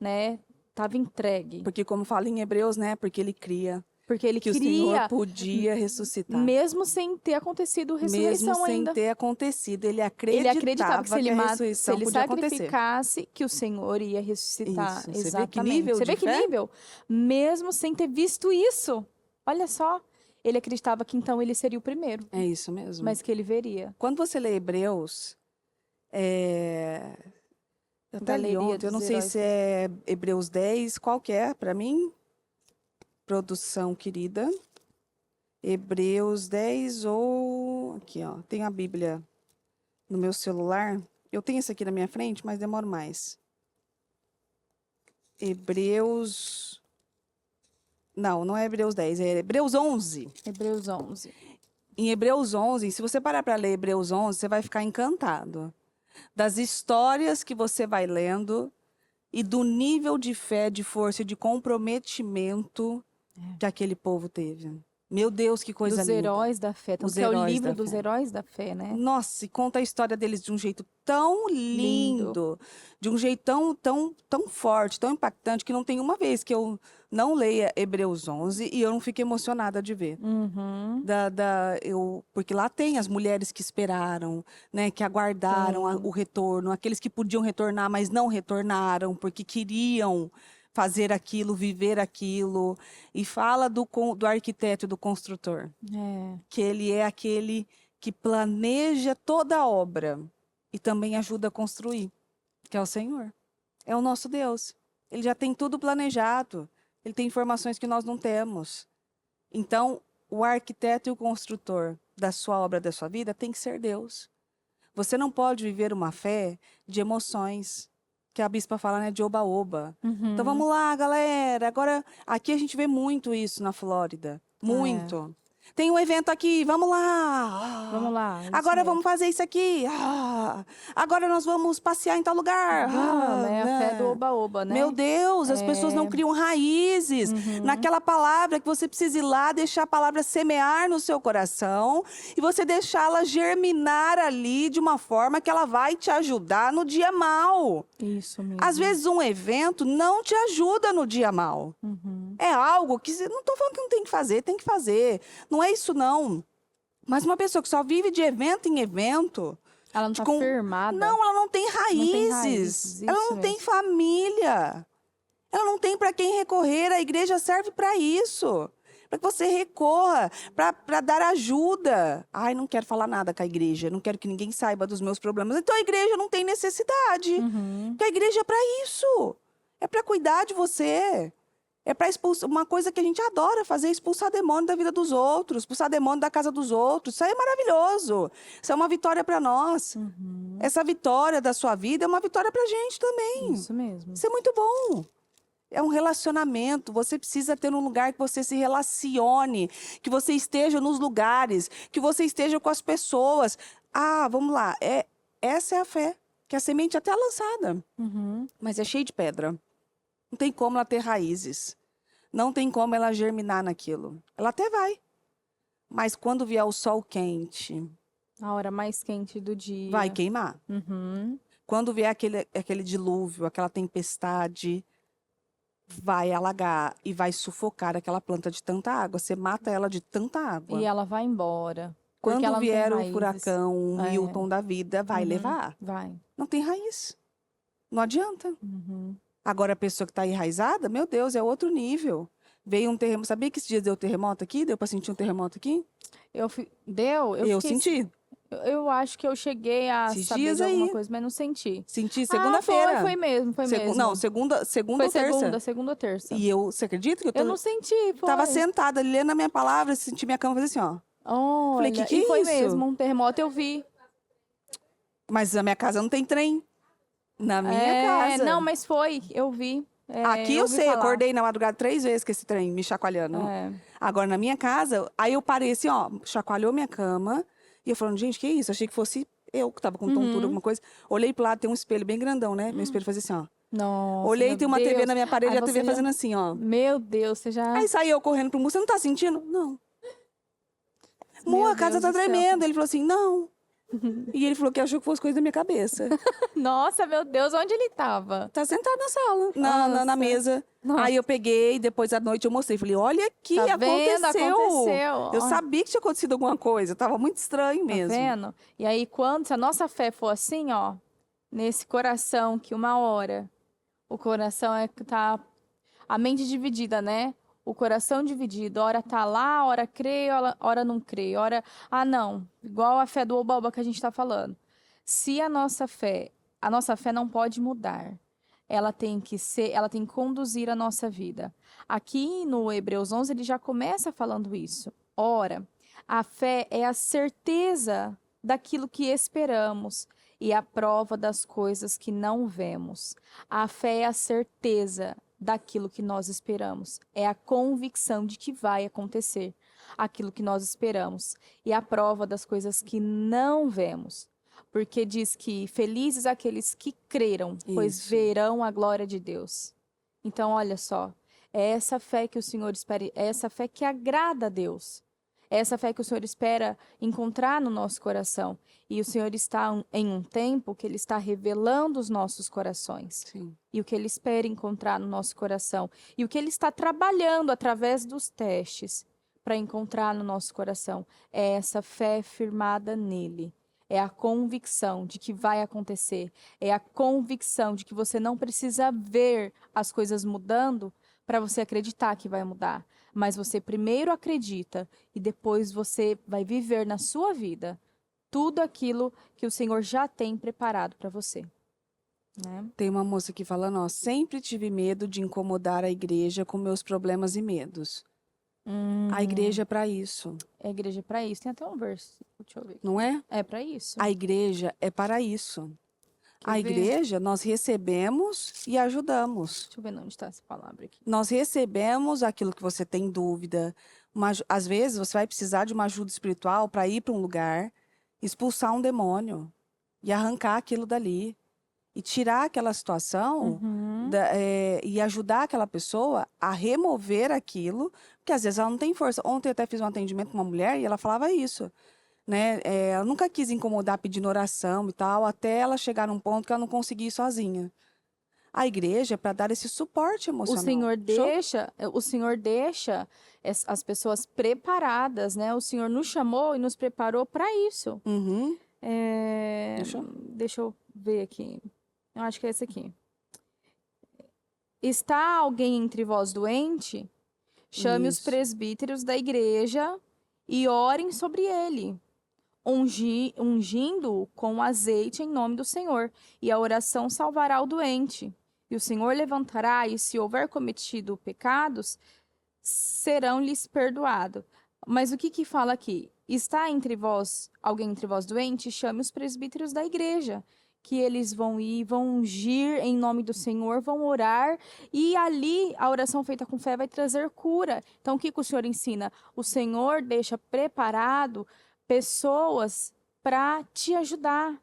né? Tava entregue. porque como fala em Hebreus, né? Porque ele cria Porque ele que o Senhor queria, podia ressuscitar. mesmo sem ter acontecido Mesmo ressurreição sem ainda. ter acontecido, ele Ele acreditava acreditava que se ele, a se ressurreição ele podia acontecer. sacrificasse, que o Senhor ia ressuscitar. Isso. Você vê que Exatamente. nível Você de vê que fé? nível? Mesmo sem ter visto isso. Olha só. Ele acreditava que então ele seria o primeiro, É isso mesmo. mas que ele veria. Quando você lê Hebreus, eu até li Galeria ontem, eu dos não sei Heróis. se é Hebreus 10, qual que é para mim? Produção querida. Hebreus 10 ou... Aqui, ó. Tem a Bíblia no meu celular. Eu tenho esse aqui na minha frente, mas demora mais. Hebreus... Não é Hebreus 10, é Hebreus 11. Hebreus 11. Em Hebreus 11, se você parar para ler Hebreus 11, você vai ficar encantado das histórias que você vai lendo e do nível de fé, de força e de comprometimento que aquele povo teve. Meu Deus, que coisa Dos linda. heróis da fé. Tanto Os que é o heróis livro da dos fé. heróis da fé, né? Nossa, e conta a história deles de um jeito tão lindo, de um jeito tão forte, tão impactante, que não tem uma vez que eu não leia Hebreus 11 e eu não fique emocionada de ver. Uhum. Porque lá tem as mulheres que esperaram, né, que aguardaram Sim. o retorno, aqueles que podiam retornar, mas não retornaram, porque queriam fazer aquilo, viver aquilo. E fala do arquiteto e do construtor, É. que ele é aquele que planeja toda a obra e também ajuda a construir, que é o Senhor. É o nosso Deus. Ele já tem tudo planejado. Ele tem informações que nós não temos. Então, o arquiteto e o construtor da sua obra, da sua vida, tem que ser Deus. Você não pode viver uma fé de emoções, que a bispa fala, né, de oba-oba. Uhum. Então, vamos lá, galera. Agora, aqui a gente vê muito isso na Flórida. Muito. Tem um evento aqui, vamos lá. Vamos lá. isso Agora mesmo. vamos fazer isso aqui. Agora nós vamos passear em tal lugar. Vamos, é a fé do Né? oba-oba, né? Meu Deus, as pessoas não criam raízes naquela palavra que você precisa ir lá, deixar a palavra semear no seu coração e você deixá-la germinar ali de uma forma que ela vai te ajudar no dia mal. Isso mesmo. Às vezes um evento não te ajuda no dia mal. Uhum. É algo que não estou falando que não tem que fazer, tem que fazer. Não é isso não. Mas uma pessoa que só vive de evento em evento, Ela não tá com- firmada. não, ela não tem Não tem raízes. raízes, Ela isso não tem mesmo. família. Ela não tem para quem recorrer. A igreja serve para isso. Para que você recorra, para dar ajuda. Ai, não quero falar nada com a igreja. Não quero que ninguém saiba dos meus problemas. Então a igreja não tem necessidade. Uhum. Porque a igreja é para isso. É para cuidar de você. É para expulsar. Uma coisa que a gente adora fazer é expulsar demônio da vida dos outros, expulsar demônio da casa dos outros. Isso aí é maravilhoso. Isso é uma vitória para nós. Uhum. Essa vitória da sua vida é uma vitória para a gente também. Isso mesmo. Isso é muito bom. É um relacionamento. Você precisa ter um lugar que você se relacione, que você esteja nos lugares, que você esteja com as pessoas. Ah, vamos lá. Essa é a fé, que a semente até é lançada, Uhum. mas é cheia de pedra. Não tem como ela ter raízes. Não tem como ela germinar naquilo. Ela até vai. Mas quando vier o sol quente, A hora mais quente do dia. vai queimar. Uhum. Quando vier aquele dilúvio, aquela tempestade, vai alagar e vai sufocar aquela planta de tanta água. Você mata ela de tanta água. E ela vai embora. Porque Quando ela não tem vier o raízes. furacão, o É. Milton da vida, vai Uhum. levar. Vai. Não tem raiz. Não adianta. Uhum. Agora, a pessoa que está enraizada, meu Deus, é outro nível. Veio um terremoto. Sabia que esses dias deu terremoto aqui? Deu pra sentir um terremoto aqui? Deu? Eu Fiquei... senti. Eu acho que eu cheguei a Esses saber dias de alguma aí. coisa, mas não senti. Senti Ah, segunda-feira. foi mesmo, foi mesmo. Não, segunda Foi ou terça. segunda ou terça. E você acredita que eu Eu não senti, tava foi. sentada ali lendo a minha palavra, senti minha cama fazer assim, ó. Falei, Olha, que e é foi isso? mesmo, um terremoto eu vi. Mas na minha casa não tem trem. Na minha casa. Não, mas foi, eu vi. Aqui Eu eu ouvi sei, falar. acordei na madrugada 3 vezes com esse trem me chacoalhando. É. Agora, na minha casa, aí eu parei assim, ó, chacoalhou minha cama. E eu falando, gente, que isso? Achei que fosse eu que tava com tontura, alguma coisa. Olhei pro lado, tem um espelho bem grandão, né? Meu espelho fazia assim, ó. Nossa, Olhei, meu tem uma TV Deus. na minha parede, Aí a TV você fazendo assim, ó. Meu Deus, você já... Aí saí eu correndo pro Mu, você não tá sentindo? Não. Mu, Meu a casa Deus tá do céu. tremendo. Ele falou assim, não. E ele falou que achou que fosse coisa da minha cabeça. Nossa, meu Deus, onde ele tava? Tá sentado na sala, na Nossa. mesa. Nossa. Aí eu peguei, depois à noite eu mostrei. Falei, olha aqui, Tá vendo? Aconteceu. Eu Ó. sabia que tinha acontecido alguma coisa. Tava muito estranho Tá mesmo. vendo? E aí, se a nossa fé for assim, ó, nesse coração que uma hora, o coração é que tá a mente dividida, né? O coração dividido, ora tá lá, ora crê, ora não crê, ora, não, igual a fé do oba-oba que a gente tá falando. Se a nossa fé não pode mudar. Ela tem que conduzir a nossa vida. Aqui no Hebreus 11 ele já começa falando isso. Ora, a fé é a certeza daquilo que esperamos e a prova das coisas que não vemos. A fé é a certeza daquilo que nós esperamos. É a convicção de que vai acontecer aquilo que nós esperamos. E a prova das coisas que não vemos. Porque diz que felizes aqueles que creram, pois Isso. verão a glória de Deus. Então, olha só, é essa fé que o Senhor espera, é essa fé que agrada a Deus. É essa fé que o Senhor espera encontrar no nosso coração. E o Senhor está em um tempo que Ele está revelando os nossos corações. Sim. E o que Ele espera encontrar no nosso coração. E o que Ele está trabalhando através dos testes para encontrar no nosso coração. É essa fé firmada nele. É a convicção de que vai acontecer. É a convicção de que você não precisa ver as coisas mudando para você acreditar que vai mudar. Mas você primeiro acredita e depois você vai viver na sua vida tudo aquilo que o Senhor já tem preparado para você. Né? Tem uma moça aqui falando, ó, sempre tive medo de incomodar a igreja com meus problemas e medos. A igreja é para isso. É a igreja para isso. Tem até um verso. Deixa eu ver. Não é? É para isso. A igreja é para isso. Quer A ver? igreja, nós recebemos e ajudamos. Deixa eu ver onde está essa palavra aqui. Nós recebemos aquilo que você tem dúvida. Às vezes, você vai precisar de uma ajuda espiritual para ir para um lugar, expulsar um demônio e arrancar aquilo dali. E tirar aquela situação e ajudar aquela pessoa a remover aquilo, porque às vezes ela não tem força. Ontem eu até fiz um atendimento com uma mulher e ela falava isso. Né? Ela nunca quis incomodar pedindo oração e tal, até ela chegar num ponto que ela não conseguia ir sozinha. A igreja é para dar esse suporte emocional. O Senhor deixa as pessoas preparadas, né? O Senhor nos chamou e nos preparou para isso. Uhum. Deixa eu ver aqui. Eu acho que é esse aqui. Está alguém entre vós doente? Chame os Isso. presbíteros da igreja e orem sobre ele, ungindo-o com azeite em nome do Senhor. E a oração salvará o doente. E o Senhor levantará, e se houver cometido pecados, serão-lhes perdoados. Mas o que fala aqui? Está alguém entre vós doente? Chame os presbíteros da igreja, que eles vão ir, vão ungir em nome do Senhor, vão orar, e ali a oração feita com fé vai trazer cura. Então, o que o Senhor ensina? O Senhor deixa preparado pessoas para te ajudar,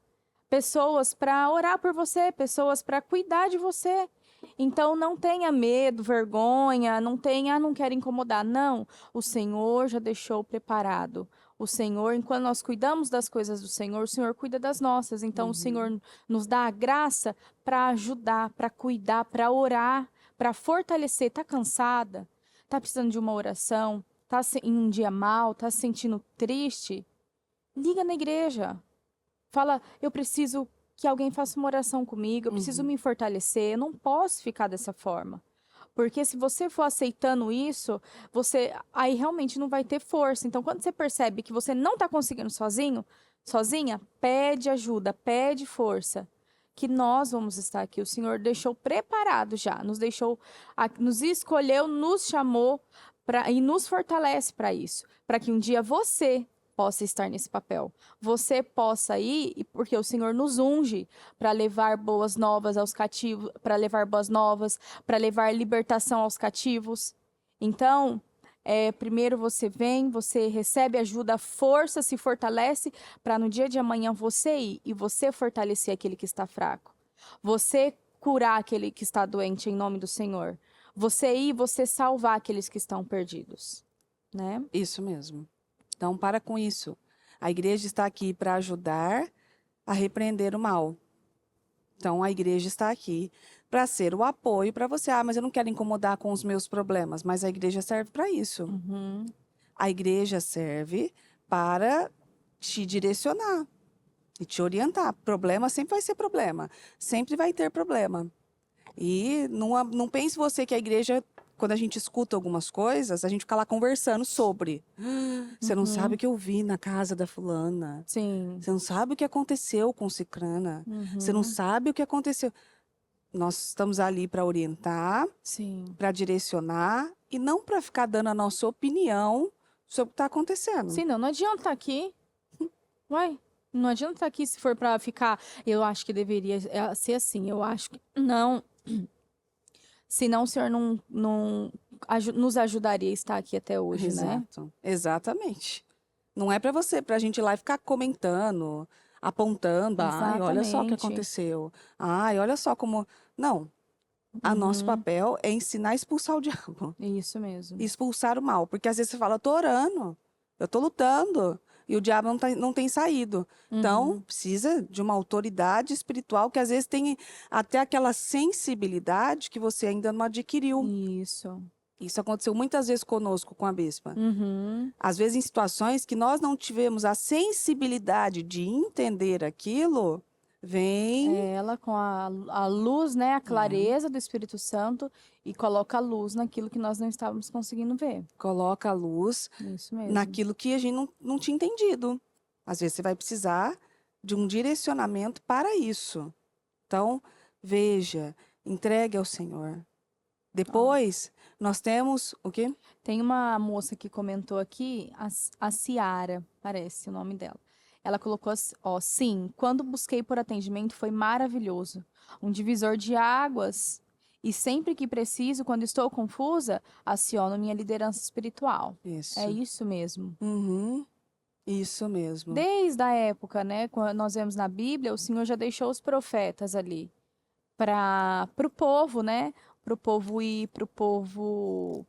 pessoas para orar por você, pessoas para cuidar de você. Então, não tenha medo, vergonha, não quero incomodar. Não, o Senhor já deixou preparado. O Senhor, enquanto nós cuidamos das coisas do Senhor, o Senhor cuida das nossas. Então, o Senhor nos dá a graça para ajudar, para cuidar, para orar, para fortalecer. Tá cansada? Tá precisando de uma oração? Tá em um dia mal? Tá se sentindo triste? Liga na igreja. Fala, eu preciso que alguém faça uma oração comigo, eu preciso me fortalecer, eu não posso ficar dessa forma. Porque se você for aceitando isso, você aí realmente não vai ter força. Então, quando você percebe que você não está conseguindo sozinha, pede ajuda, pede força. Que nós vamos estar aqui. O Senhor deixou preparado já, nos deixou, nos escolheu, nos chamou e nos fortalece para isso. Para que um dia você possa estar nesse papel. Você possa ir, porque o Senhor nos unge para levar boas novas aos cativos, para levar boas novas, para levar libertação aos cativos. Então, primeiro você vem, você recebe ajuda, força, se fortalece, para no dia de amanhã você ir e você fortalecer aquele que está fraco. Você curar aquele que está doente em nome do Senhor. Você ir e você salvar aqueles que estão perdidos, né? Isso mesmo. Então, para com isso. A igreja está aqui para ajudar a repreender o mal. Então, a igreja está aqui para ser o apoio para você. Ah, mas eu não quero incomodar com os meus problemas. Mas a igreja serve para isso. Uhum. A igreja serve para te direcionar e te orientar. Problema sempre vai ser problema. Sempre vai ter problema. E não pense você que a igreja, quando a gente escuta algumas coisas, a gente fica lá conversando sobre. Você não sabe o que eu vi na casa da fulana. Sim. Você não sabe o que aconteceu com cicrana. Você não sabe o que aconteceu. Nós estamos ali para orientar, Sim. para direcionar e não para ficar dando a nossa opinião sobre o que está acontecendo. Sim, não adianta estar aqui. Uai, não adianta estar aqui se for para ficar. Eu acho que deveria ser assim. Eu acho que não. Senão o senhor não nos ajudaria a estar aqui até hoje, né? Exato. Exatamente. Não é para você, para a gente ir lá e ficar comentando, apontando. Ai, olha só o que Exatamente. aconteceu. Ai, olha só como. Não. A nosso papel é ensinar a expulsar o diabo. Isso mesmo. Expulsar o mal. Porque às vezes você fala, eu tô orando, eu tô lutando. E o diabo não tem saído. Então, precisa de uma autoridade espiritual que às vezes tem até aquela sensibilidade que você ainda não adquiriu. Isso. Isso aconteceu muitas vezes conosco, com a bispa. Uhum. Às vezes em situações que nós não tivemos a sensibilidade de entender aquilo, vem, Ela com a luz, né? A clareza do Espírito Santo e coloca a luz naquilo que nós não estávamos conseguindo ver. coloca a luz Isso mesmo. naquilo que a gente não tinha entendido. Às vezes você vai precisar de um direcionamento para isso. Então, veja, entregue ao Senhor. Depois, nós temos o quê? Tem uma moça que comentou aqui, a Ciara, parece o nome dela. Ela colocou assim, ó, sim, quando busquei por atendimento foi maravilhoso. Um divisor de águas. E sempre que preciso, quando estou confusa, aciono minha liderança espiritual. Isso. É isso mesmo. Uhum. Isso mesmo. Desde a época, né, quando nós vemos na Bíblia, o Senhor já deixou os profetas ali para o povo, né? Para o povo ir, para o povo.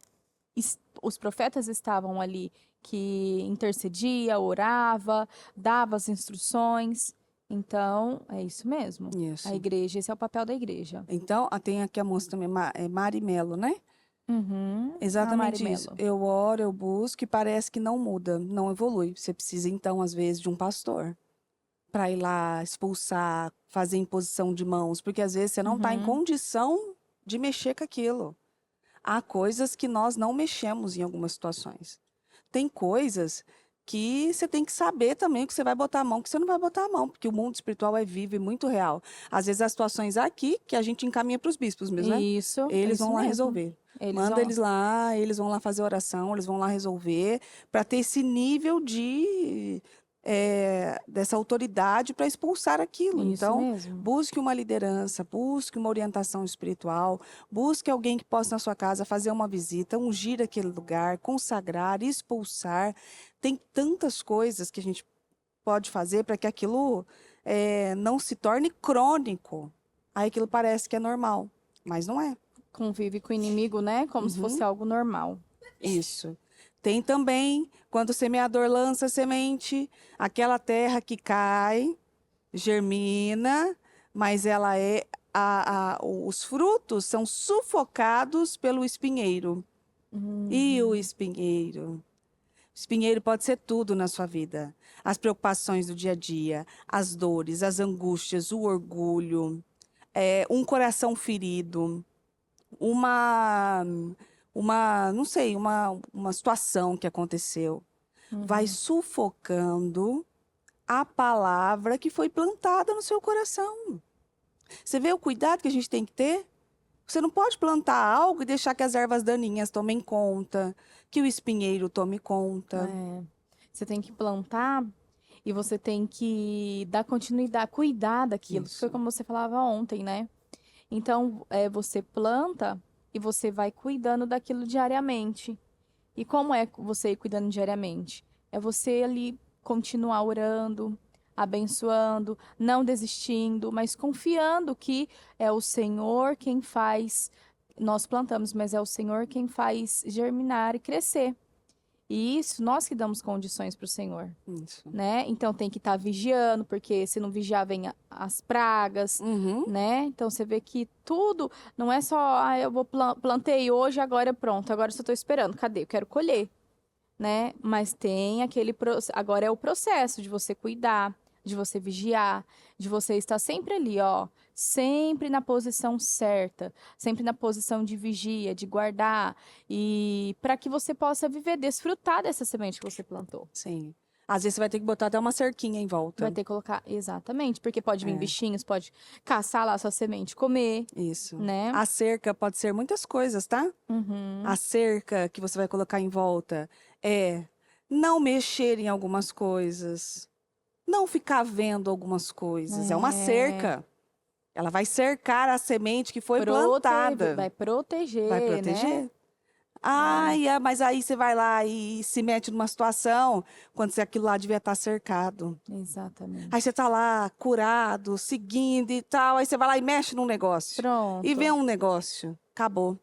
Os profetas estavam ali que intercedia, orava, dava as instruções. Então, é isso mesmo. Isso. A igreja, esse é o papel da igreja. Então, tem aqui a moça também, Mari Melo, né? Uhum. Exatamente Mari isso. Melo. Eu oro, eu busco e parece que não muda, não evolui. Você precisa, então, às vezes, de um pastor para ir lá expulsar, fazer imposição de mãos, porque às vezes você não está em condição de mexer com aquilo. Há coisas que nós não mexemos em algumas situações. Tem coisas que você tem que saber também que você vai botar a mão, que você não vai botar a mão, porque o mundo espiritual é vivo e muito real. Às vezes, as situações aqui que a gente encaminha para os bispos mesmo, né? Isso. Eles vão lá mesmo. resolver. Manda Eles vão lá fazer oração, eles vão lá resolver, para ter esse nível dessa autoridade para expulsar aquilo. Isso Então, mesmo. busque uma liderança, busque uma orientação espiritual, busque alguém que possa na sua casa fazer uma visita, ungir aquele lugar, consagrar, expulsar. Tem tantas coisas que a gente pode fazer para que aquilo não se torne crônico. Aí aquilo parece que é normal, mas não é. Convive com o inimigo, né? Como se fosse algo normal. Isso. Tem também, quando o semeador lança a semente, aquela terra que cai, germina, mas ela os frutos são sufocados pelo espinheiro. E o espinheiro? O espinheiro pode ser tudo na sua vida. As preocupações do dia a dia, as dores, as angústias, o orgulho, um coração ferido. uma, não sei, uma situação que aconteceu. Vai sufocando a palavra que foi plantada no seu coração. Você vê o cuidado que a gente tem que ter? Você não pode plantar algo e deixar que as ervas daninhas tomem conta, que o espinheiro tome conta. É. Você tem que plantar e você tem que dar continuidade, cuidar daquilo. Foi Isso. como você falava ontem, né? Então, você planta e você vai cuidando daquilo diariamente. E como é você ir cuidando diariamente? É você ali continuar orando, abençoando, não desistindo, mas confiando que é o Senhor quem faz. Nós plantamos, mas é o Senhor quem faz germinar e crescer. E isso, nós que damos condições para o Senhor, Isso. né? Então tem que estar vigiando, porque se não vigiar, vem as pragas, Uhum. né? Então você vê que tudo não é só, eu vou plantei hoje, agora é pronto, agora só estou esperando. Cadê? Eu quero colher, né? Mas tem aquele agora é o processo de você cuidar, de você vigiar, de você estar sempre ali, ó, sempre na posição certa, sempre na posição de vigia, de guardar e para que você possa viver, desfrutar dessa semente que você plantou. Sim. Às vezes você vai ter que botar até uma cerquinha em volta. Vai ter que colocar exatamente, porque pode vir É. bichinhos, pode caçar lá a sua semente, comer, Isso. né? A cerca pode ser muitas coisas, tá? Uhum. A cerca que você vai colocar em volta é não mexer em algumas coisas, não ficar vendo algumas coisas. É uma É. cerca. Ela vai cercar a semente que foi Vai plantada. proteger, Vai né? proteger. Ai, mas aí você vai lá e se mete numa situação quando aquilo lá devia estar cercado. Aí Exatamente. você tá lá curado, seguindo e tal, aí você vai lá e mexe num negócio. E vê Pronto. um negócio. Acabou.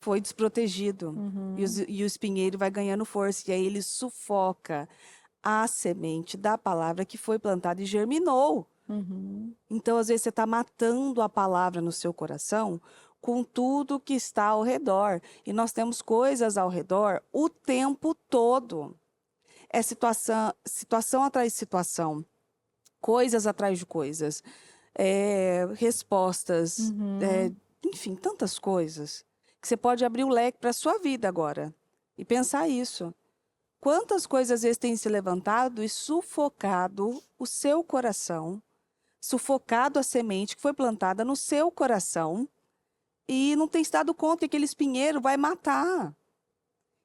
Foi desprotegido. Uhum. E o espinheiro vai ganhando força. E aí ele sufoca a semente da palavra que foi plantada e germinou. Uhum. Então, às vezes, você está matando a palavra no seu coração com tudo que está ao redor. E nós temos coisas ao redor o tempo todo. É situação atrás de situação, coisas atrás de coisas, respostas, Uhum. enfim, tantas coisas. Que você pode abrir o leque para a sua vida agora e pensar isso. Quantas coisas às vezes têm se levantado e sufocado o seu coração, sufocado a semente que foi plantada no seu coração e não tem se dado conta que aquele espinheiro vai matar.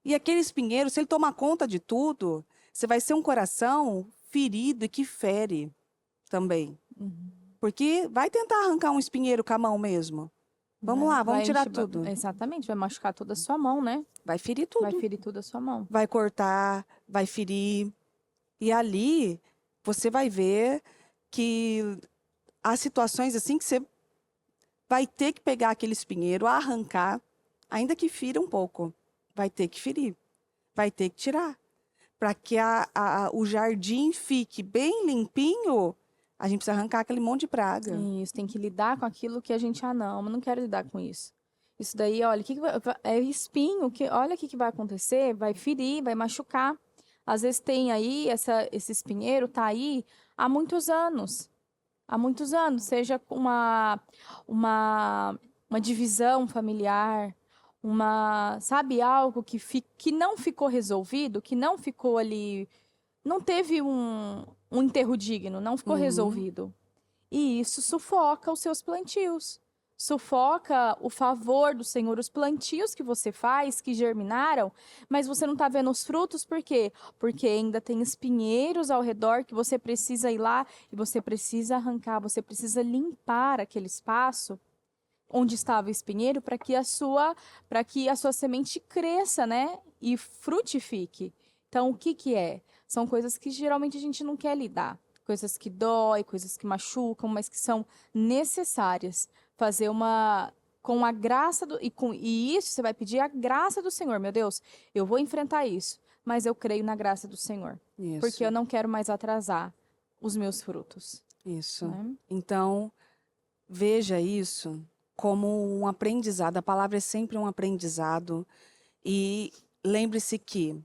E aquele espinheiro, se ele tomar conta de tudo, você vai ser um coração ferido e que fere também. Uhum. Porque vai tentar arrancar um espinheiro com a mão mesmo. Vamos lá, vamos tirar Vai tudo. exatamente, vai machucar toda a sua mão, né? Vai ferir Vai tudo. ferir toda a sua mão. Vai cortar, vai ferir. E ali você vai ver que há situações assim que você vai ter que pegar aquele espinheiro, arrancar, ainda que fira um pouco. Vai ter que ferir, vai ter que tirar. Para que o jardim fique bem limpinho, a gente precisa arrancar aquele monte de praga. Isso, tem que lidar com aquilo que a gente, não, mas não quero lidar com isso. Isso daí, olha, é espinho, olha o que vai acontecer, vai ferir, vai machucar. Às vezes tem aí, esse espinheiro tá aí há muitos anos. Há muitos anos, seja uma, uma divisão familiar, sabe, algo que não ficou resolvido, que não ficou ali, não teve um enterro digno, não ficou Uhum. resolvido. E isso sufoca os seus plantios. Sufoca o favor do Senhor, os plantios que você faz, que germinaram, mas você não está vendo os frutos, por quê? Porque ainda tem espinheiros ao redor que você precisa ir lá e você precisa arrancar, você precisa limpar aquele espaço onde estava o espinheiro para que a sua semente cresça, né? E frutifique. Então, o que que é? São coisas que geralmente a gente não quer lidar. Coisas que dói, coisas que machucam, mas que são necessárias. Fazer uma com a graça e isso você vai pedir a graça do Senhor, meu Deus. Eu vou enfrentar isso, mas eu creio na graça do Senhor, porque eu Isso, não quero mais atrasar os meus frutos, isso. né? Então, veja isso como um aprendizado. A palavra é sempre um aprendizado. E lembre-se que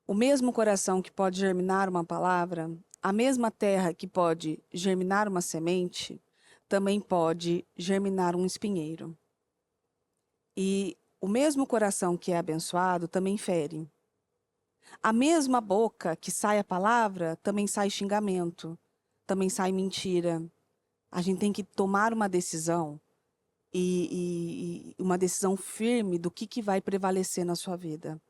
o mesmo coração que pode germinar uma palavra, a mesma terra que pode germinar uma semente, também pode germinar um espinheiro. E o mesmo coração que é abençoado também fere. A mesma boca que sai a palavra, também sai xingamento, também sai mentira. A gente tem que tomar uma decisão e uma decisão firme do que vai prevalecer na sua vida.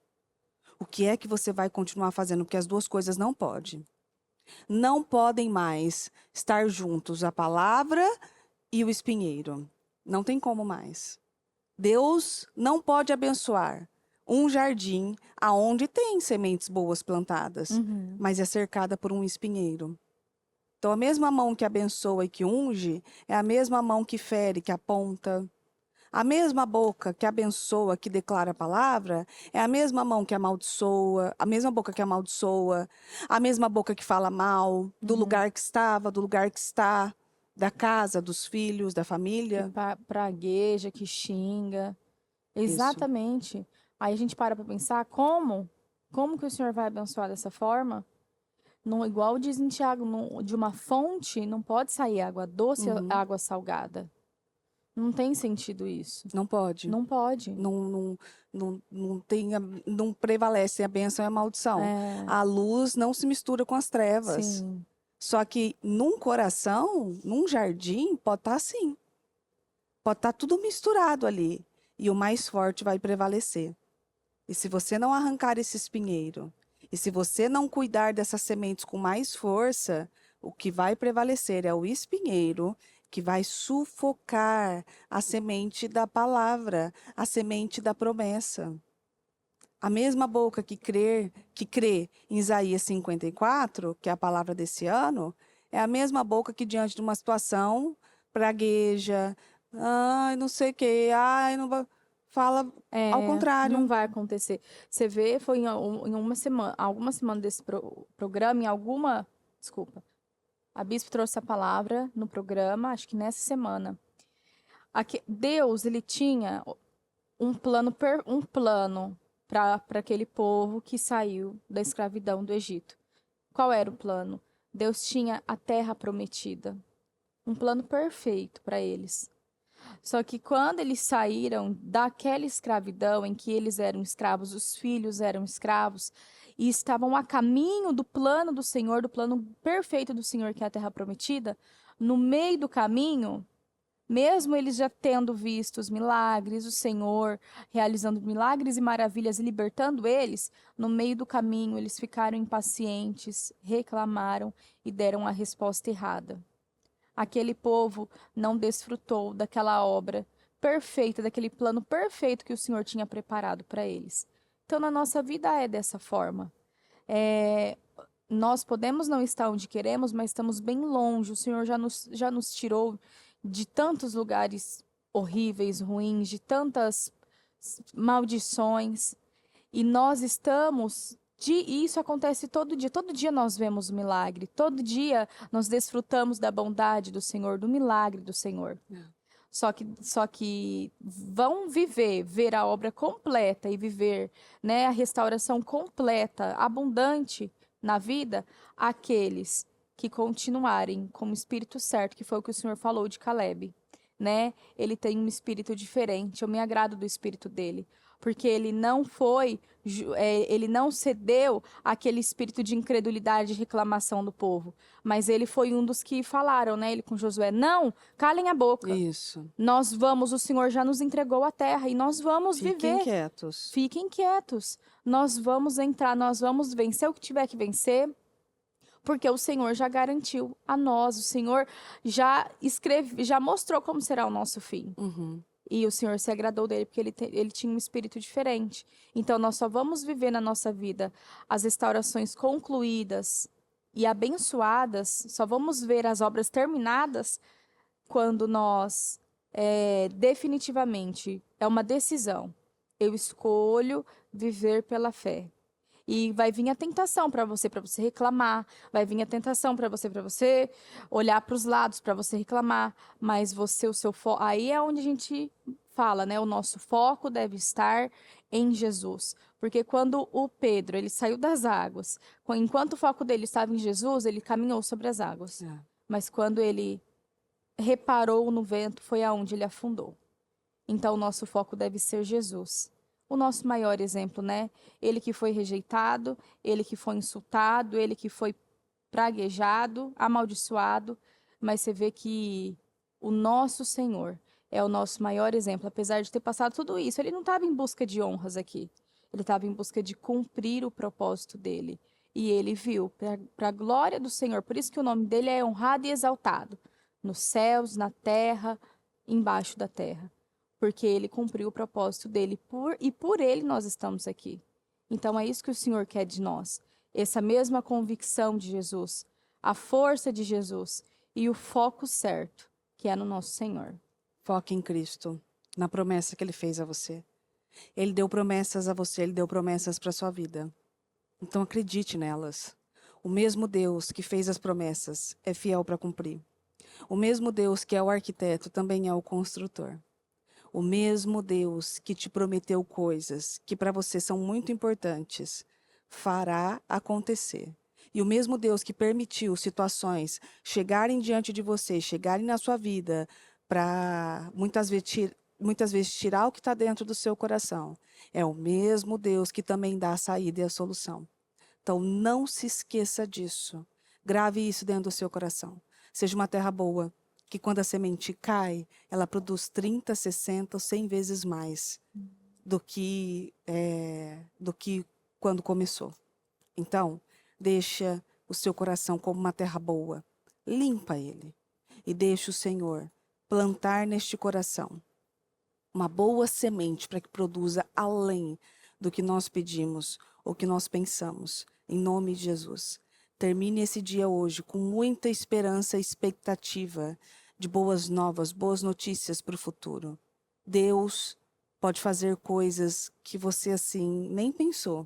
O que é que você vai continuar fazendo? Porque as duas coisas não podem. Não podem mais estar juntos a palavra e o espinheiro. Não tem como mais. Deus não pode abençoar um jardim aonde tem sementes boas plantadas, mas é cercada por um espinheiro. Então, a mesma mão que abençoa e que unge é a mesma mão que fere, que aponta. A mesma boca que abençoa, que declara a palavra, é a mesma mão que amaldiçoa, a mesma boca que amaldiçoa, a mesma boca que fala mal do lugar que estava, do lugar que está, da casa, dos filhos, da Que família. pragueja, que xinga. Isso. Exatamente. Aí a gente para pensar como que o Senhor vai abençoar dessa forma? Não, igual diz em Tiago, de uma fonte não pode sair água doce ou Uhum. água salgada. Não tem sentido isso. Não pode. Não pode. Não prevalece a bênção e a maldição. É, A luz não se mistura com as trevas. sim. Só que num coração, num jardim, pode estar assim. Pode estar tudo misturado ali. E o mais forte vai prevalecer. E se você não arrancar esse espinheiro, e se você não cuidar dessas sementes com mais força, o que vai prevalecer é o espinheiro que vai sufocar a semente da palavra, a semente da promessa. A mesma boca que crê em Isaías 54, que é a palavra desse ano, é a mesma boca que diante de uma situação pragueja, ai, não sei o quê, ai, não vai, fala ao Não contrário. vai acontecer. Você vê, foi em uma semana, alguma semana desse programa, desculpa, a Bispo trouxe a palavra no programa, acho que nessa semana. Deus, ele tinha um plano para aquele povo que saiu da escravidão do Egito. Qual era o plano? Deus tinha a terra prometida, um plano perfeito para eles. Só que quando eles saíram daquela escravidão em que eles eram escravos, os filhos eram escravos, e estavam a caminho do plano do Senhor, do plano perfeito do Senhor, que é a terra prometida, no meio do caminho, mesmo eles já tendo visto os milagres, o Senhor realizando milagres e maravilhas e libertando eles, no meio do caminho eles ficaram impacientes, reclamaram e deram a resposta errada. Aquele povo não desfrutou daquela obra perfeita, daquele plano perfeito que o Senhor tinha preparado para eles. Então, na nossa vida é dessa forma. É, nós podemos não estar onde queremos, mas estamos bem longe. O Senhor já nos tirou de tantos lugares horríveis, ruins, de tantas maldições. E nós estamos. E isso acontece todo dia. Todo dia nós vemos o milagre. Todo dia nós desfrutamos da bondade do Senhor, do milagre do Senhor. Só que vão ver a obra completa e viver, né, a restauração completa, abundante na vida, aqueles que continuarem com o espírito certo, que foi o que o Senhor falou de Caleb, né? Ele tem um espírito diferente. Eu me agrado do espírito dele, porque ele não foi, ele não cedeu àquele espírito de incredulidade e reclamação do povo, mas ele foi um dos que falaram, né? Ele com Josué, não, calem a boca. Isso. Nós vamos, o Senhor já nos entregou a terra e nós vamos Fiquem viver. quietos. Fiquem quietos. Nós vamos entrar, nós vamos vencer o que tiver que vencer, porque o Senhor já garantiu a nós, o Senhor já mostrou como será o nosso fim. Uhum. E o Senhor se agradou dele, porque ele tinha um espírito diferente. Então, nós só vamos viver na nossa vida as restaurações concluídas e abençoadas, só vamos ver as obras terminadas quando nós, definitivamente, é uma decisão. Eu escolho viver pela fé. E vai vir a tentação para você reclamar, vai vir a tentação para você olhar para os lados, para você reclamar, mas você, o seu foco, aí é onde a gente fala, né? O nosso foco deve estar em Jesus. Porque quando o Pedro, ele saiu das águas, enquanto o foco dele estava em Jesus, ele caminhou sobre as águas. É. Mas quando ele reparou no vento, foi aonde ele afundou. Então, o nosso foco deve ser Jesus. O nosso maior exemplo, né? Ele que foi rejeitado, ele que foi insultado, ele que foi praguejado, amaldiçoado, mas você vê que o nosso Senhor é o nosso maior exemplo. Apesar de ter passado tudo isso, ele não estava em busca de honras aqui. Ele estava em busca de cumprir o propósito dele. E ele viu, para a glória do Senhor. Por isso que o nome dele é honrado e exaltado. Nos céus, na terra, embaixo da terra. Porque ele cumpriu o propósito dele. E por ele nós estamos aqui. Então é isso que o Senhor quer de nós. Essa mesma convicção de Jesus. A força de Jesus. E o foco certo, que é no nosso Senhor. Foque em Cristo, na promessa que Ele fez a você. Ele deu promessas a você, Ele deu promessas para a sua vida. Então acredite nelas. O mesmo Deus que fez as promessas é fiel para cumprir. O mesmo Deus que é o arquiteto também é o construtor. O mesmo Deus que te prometeu coisas que para você são muito importantes, fará acontecer. E o mesmo Deus que permitiu situações chegarem diante de você, chegarem na sua vida, para muitas vezes tirar o que está dentro do seu coração, é o mesmo Deus que também dá a saída e a solução. Então não se esqueça disso. Grave isso dentro do seu coração. Seja uma terra boa, que quando a semente cai, ela produz 30, 60 ou 100 vezes mais do que quando começou. Então, deixa o seu coração como uma terra boa. Limpa ele. E deixa o Senhor plantar neste coração uma boa semente para que produza além do que nós pedimos ou que nós pensamos. Em nome de Jesus. Termine esse dia hoje com muita esperança e expectativa de boas novas, boas notícias para o futuro. Deus pode fazer coisas que você assim nem pensou.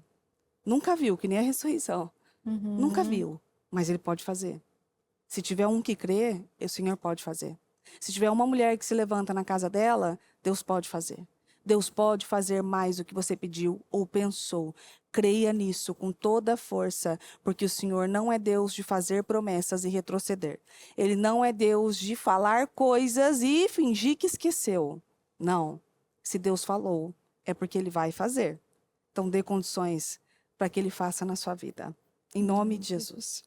Nunca viu, que nem a ressurreição. Nunca viu, mas Ele pode fazer. Se tiver um que crê, o Senhor pode fazer. Se tiver uma mulher que se levanta na casa dela, Deus pode fazer. Deus pode fazer mais do que você pediu ou pensou. Creia nisso com toda a força, porque o Senhor não é Deus de fazer promessas e retroceder. Ele não é Deus de falar coisas e fingir que esqueceu. Não. Se Deus falou, é porque Ele vai fazer. Então dê condições para que Ele faça na sua vida. Em nome de Jesus.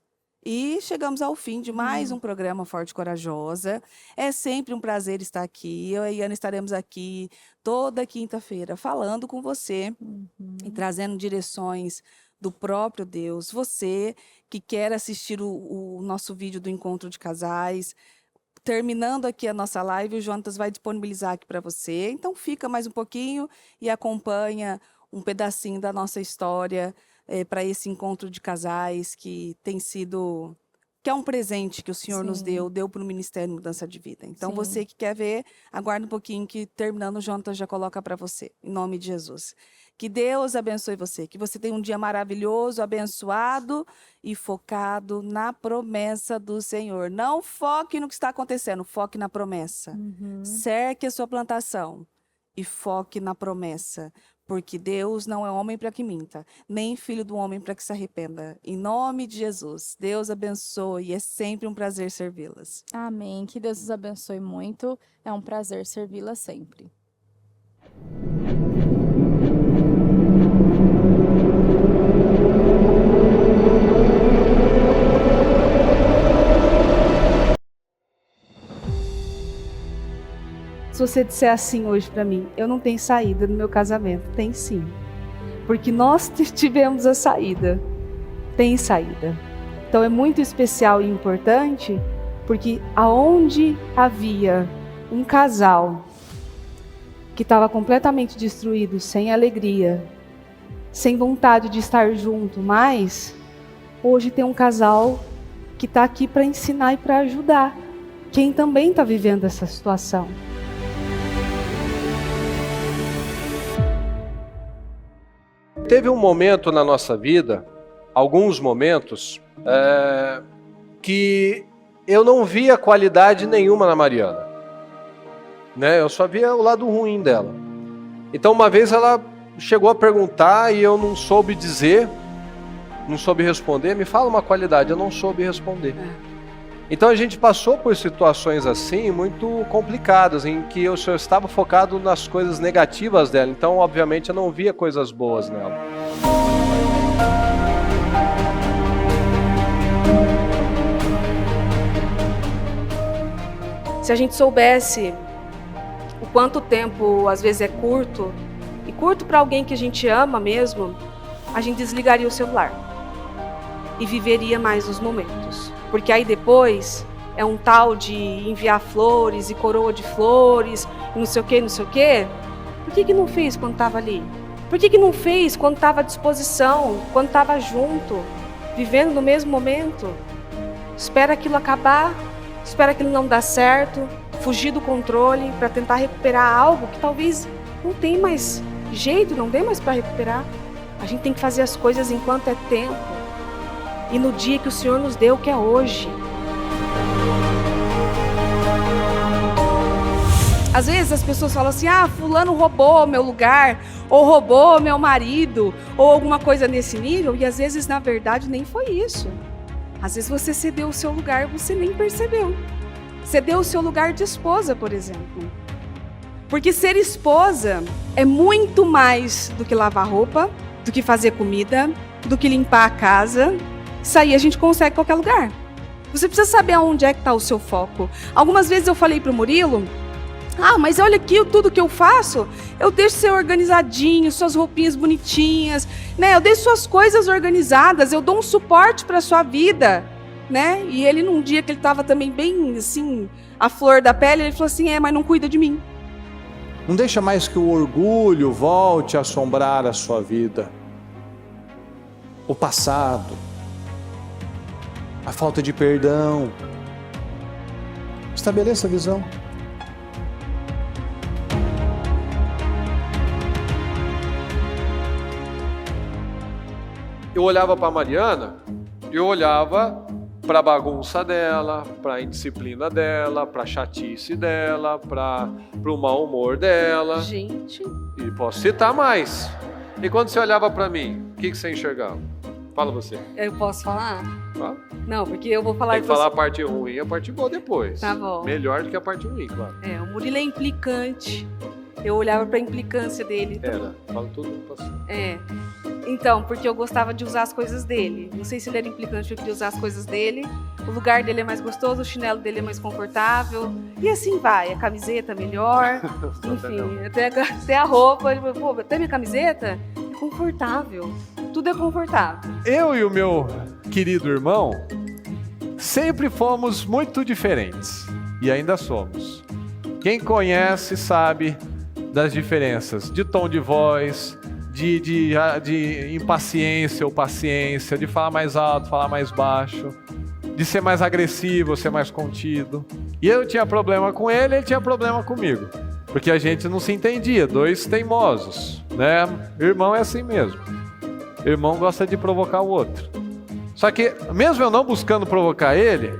E chegamos ao fim de mais um programa Forte e Corajosa. É sempre um prazer estar aqui. Eu e a Ana estaremos aqui toda quinta-feira falando com você e trazendo direções do próprio Deus. Você que quer assistir o nosso vídeo do Encontro de Casais, terminando aqui a nossa live, o Jonatas vai disponibilizar aqui para você. Então fica mais um pouquinho e acompanha um pedacinho da nossa história para esse encontro de casais que tem sido, que é um presente que o Senhor nos deu para o Ministério Mudança de Vida. Então, você que quer ver, aguarde um pouquinho que terminando o Jonatas já coloca para você, em nome de Jesus. Que Deus abençoe você, que você tenha um dia maravilhoso, abençoado e focado na promessa do Senhor. Não foque no que está acontecendo, foque na promessa. Cerque a sua plantação e foque na promessa. Porque Deus não é homem para que minta, nem filho do homem para que se arrependa. Em nome de Jesus, Deus abençoe e é sempre um prazer servi-las. Amém. Que Deus os abençoe muito. É um prazer servi-la sempre. Se você disser assim hoje para mim, eu não tenho saída no meu casamento. Tem sim. Porque nós tivemos a saída. Tem saída. Então é muito especial e importante, porque aonde havia um casal que estava completamente destruído, sem alegria, sem vontade de estar junto, mas hoje tem um casal que está aqui para ensinar e para ajudar quem também está vivendo essa situação. Teve um momento na nossa vida, alguns momentos, que eu não via qualidade nenhuma na Mariana. Né? Eu só via o lado ruim dela. Então uma vez ela chegou a perguntar e eu não soube dizer, não soube responder. Me fala uma qualidade, eu não soube responder. Então a gente passou por situações assim muito complicadas, em que eu só estava focado nas coisas negativas dela. Então, obviamente, eu não via coisas boas nela. Se a gente soubesse o quanto tempo às vezes é curto, e curto para alguém que a gente ama mesmo, a gente desligaria o celular e viveria mais os momentos. Porque aí depois é um tal de enviar flores e coroa de flores, e não sei o que, não sei o quê. Por que não fez quando estava ali? Por que não fez quando estava à disposição, quando estava junto, vivendo no mesmo momento? Espera aquilo acabar, espera aquilo não dar certo, fugir do controle para tentar recuperar algo que talvez não tem mais jeito, não dê mais para recuperar. A gente tem que fazer as coisas enquanto é tempo e no dia que o Senhor nos deu, que é hoje. Às vezes as pessoas falam assim, fulano roubou meu lugar, ou roubou meu marido, ou alguma coisa nesse nível, e às vezes na verdade nem foi isso. Às vezes você cedeu o seu lugar e você nem percebeu. Cedeu o seu lugar de esposa, por exemplo. Porque ser esposa é muito mais do que lavar roupa, do que fazer comida, do que limpar a casa. Isso aí a gente consegue em qualquer lugar. Você precisa saber aonde é que está o seu foco. Algumas vezes eu falei para o Murilo, mas olha aqui tudo que eu faço, eu deixo ser organizadinho, suas roupinhas bonitinhas, né? Eu deixo suas coisas organizadas, eu dou um suporte para a sua vida, né? E ele, num dia que ele estava também bem, assim, a flor da pele, ele falou assim, mas não cuida de mim. Não deixa mais que o orgulho volte a assombrar a sua vida. O passado, a falta de perdão. Estabeleça a visão. Eu olhava para a Mariana, eu olhava para a bagunça dela, para a indisciplina dela, para a chatice dela, para o mau humor dela. Gente. E posso citar mais. E quando você olhava para mim, o que você enxergava? Fala você. Eu posso falar? Fala. Não, porque eu vou falar... Tem que falar a parte ruim e a parte boa depois. Tá bom. Melhor do que a parte ruim, claro. O Murilo é implicante. Eu olhava para a implicância dele. Era, fala todo mundo passando. Então, porque eu gostava de usar as coisas dele. Não sei se ele era implicante, eu queria usar as coisas dele. O lugar dele é mais gostoso, o chinelo dele é mais confortável. E assim vai, a camiseta melhor. Enfim, até a roupa. Até minha camiseta é confortável. Tudo é confortável. Eu e o meu querido irmão sempre fomos muito diferentes. E ainda somos. Quem conhece sabe das diferenças de tom de voz, de impaciência ou paciência, de falar mais alto, falar mais baixo, de ser mais agressivo ou ser mais contido. E eu tinha problema com ele, ele tinha problema comigo. Porque a gente não se entendia, dois teimosos, né? Irmão é assim mesmo. Irmão gosta de provocar o outro. Só que, mesmo eu não buscando provocar ele,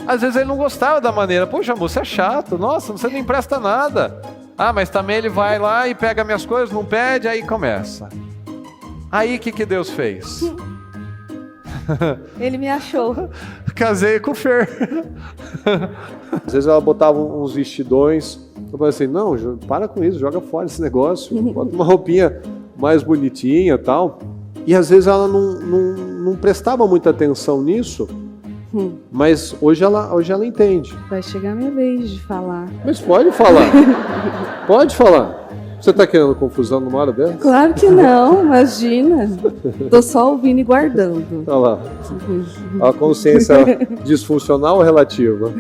às vezes ele não gostava da maneira. Poxa, amor, você é chato. Nossa, você não empresta nada. Mas também ele vai lá e pega minhas coisas, não pede, aí começa. Aí o que Deus fez? Ele me achou. Casei com o Fer. Às vezes ela botava uns vestidões, eu falei assim, não, para com isso, joga fora esse negócio, bota uma roupinha mais bonitinha e tal. E às vezes ela não prestava muita atenção nisso, mas hoje ela entende. Vai chegar a minha vez de falar. Mas pode falar, pode falar. Você tá querendo confusão numa hora dessa? Claro que não, imagina. Tô só ouvindo e guardando. Olha lá, a consciência disfuncional ou relativa?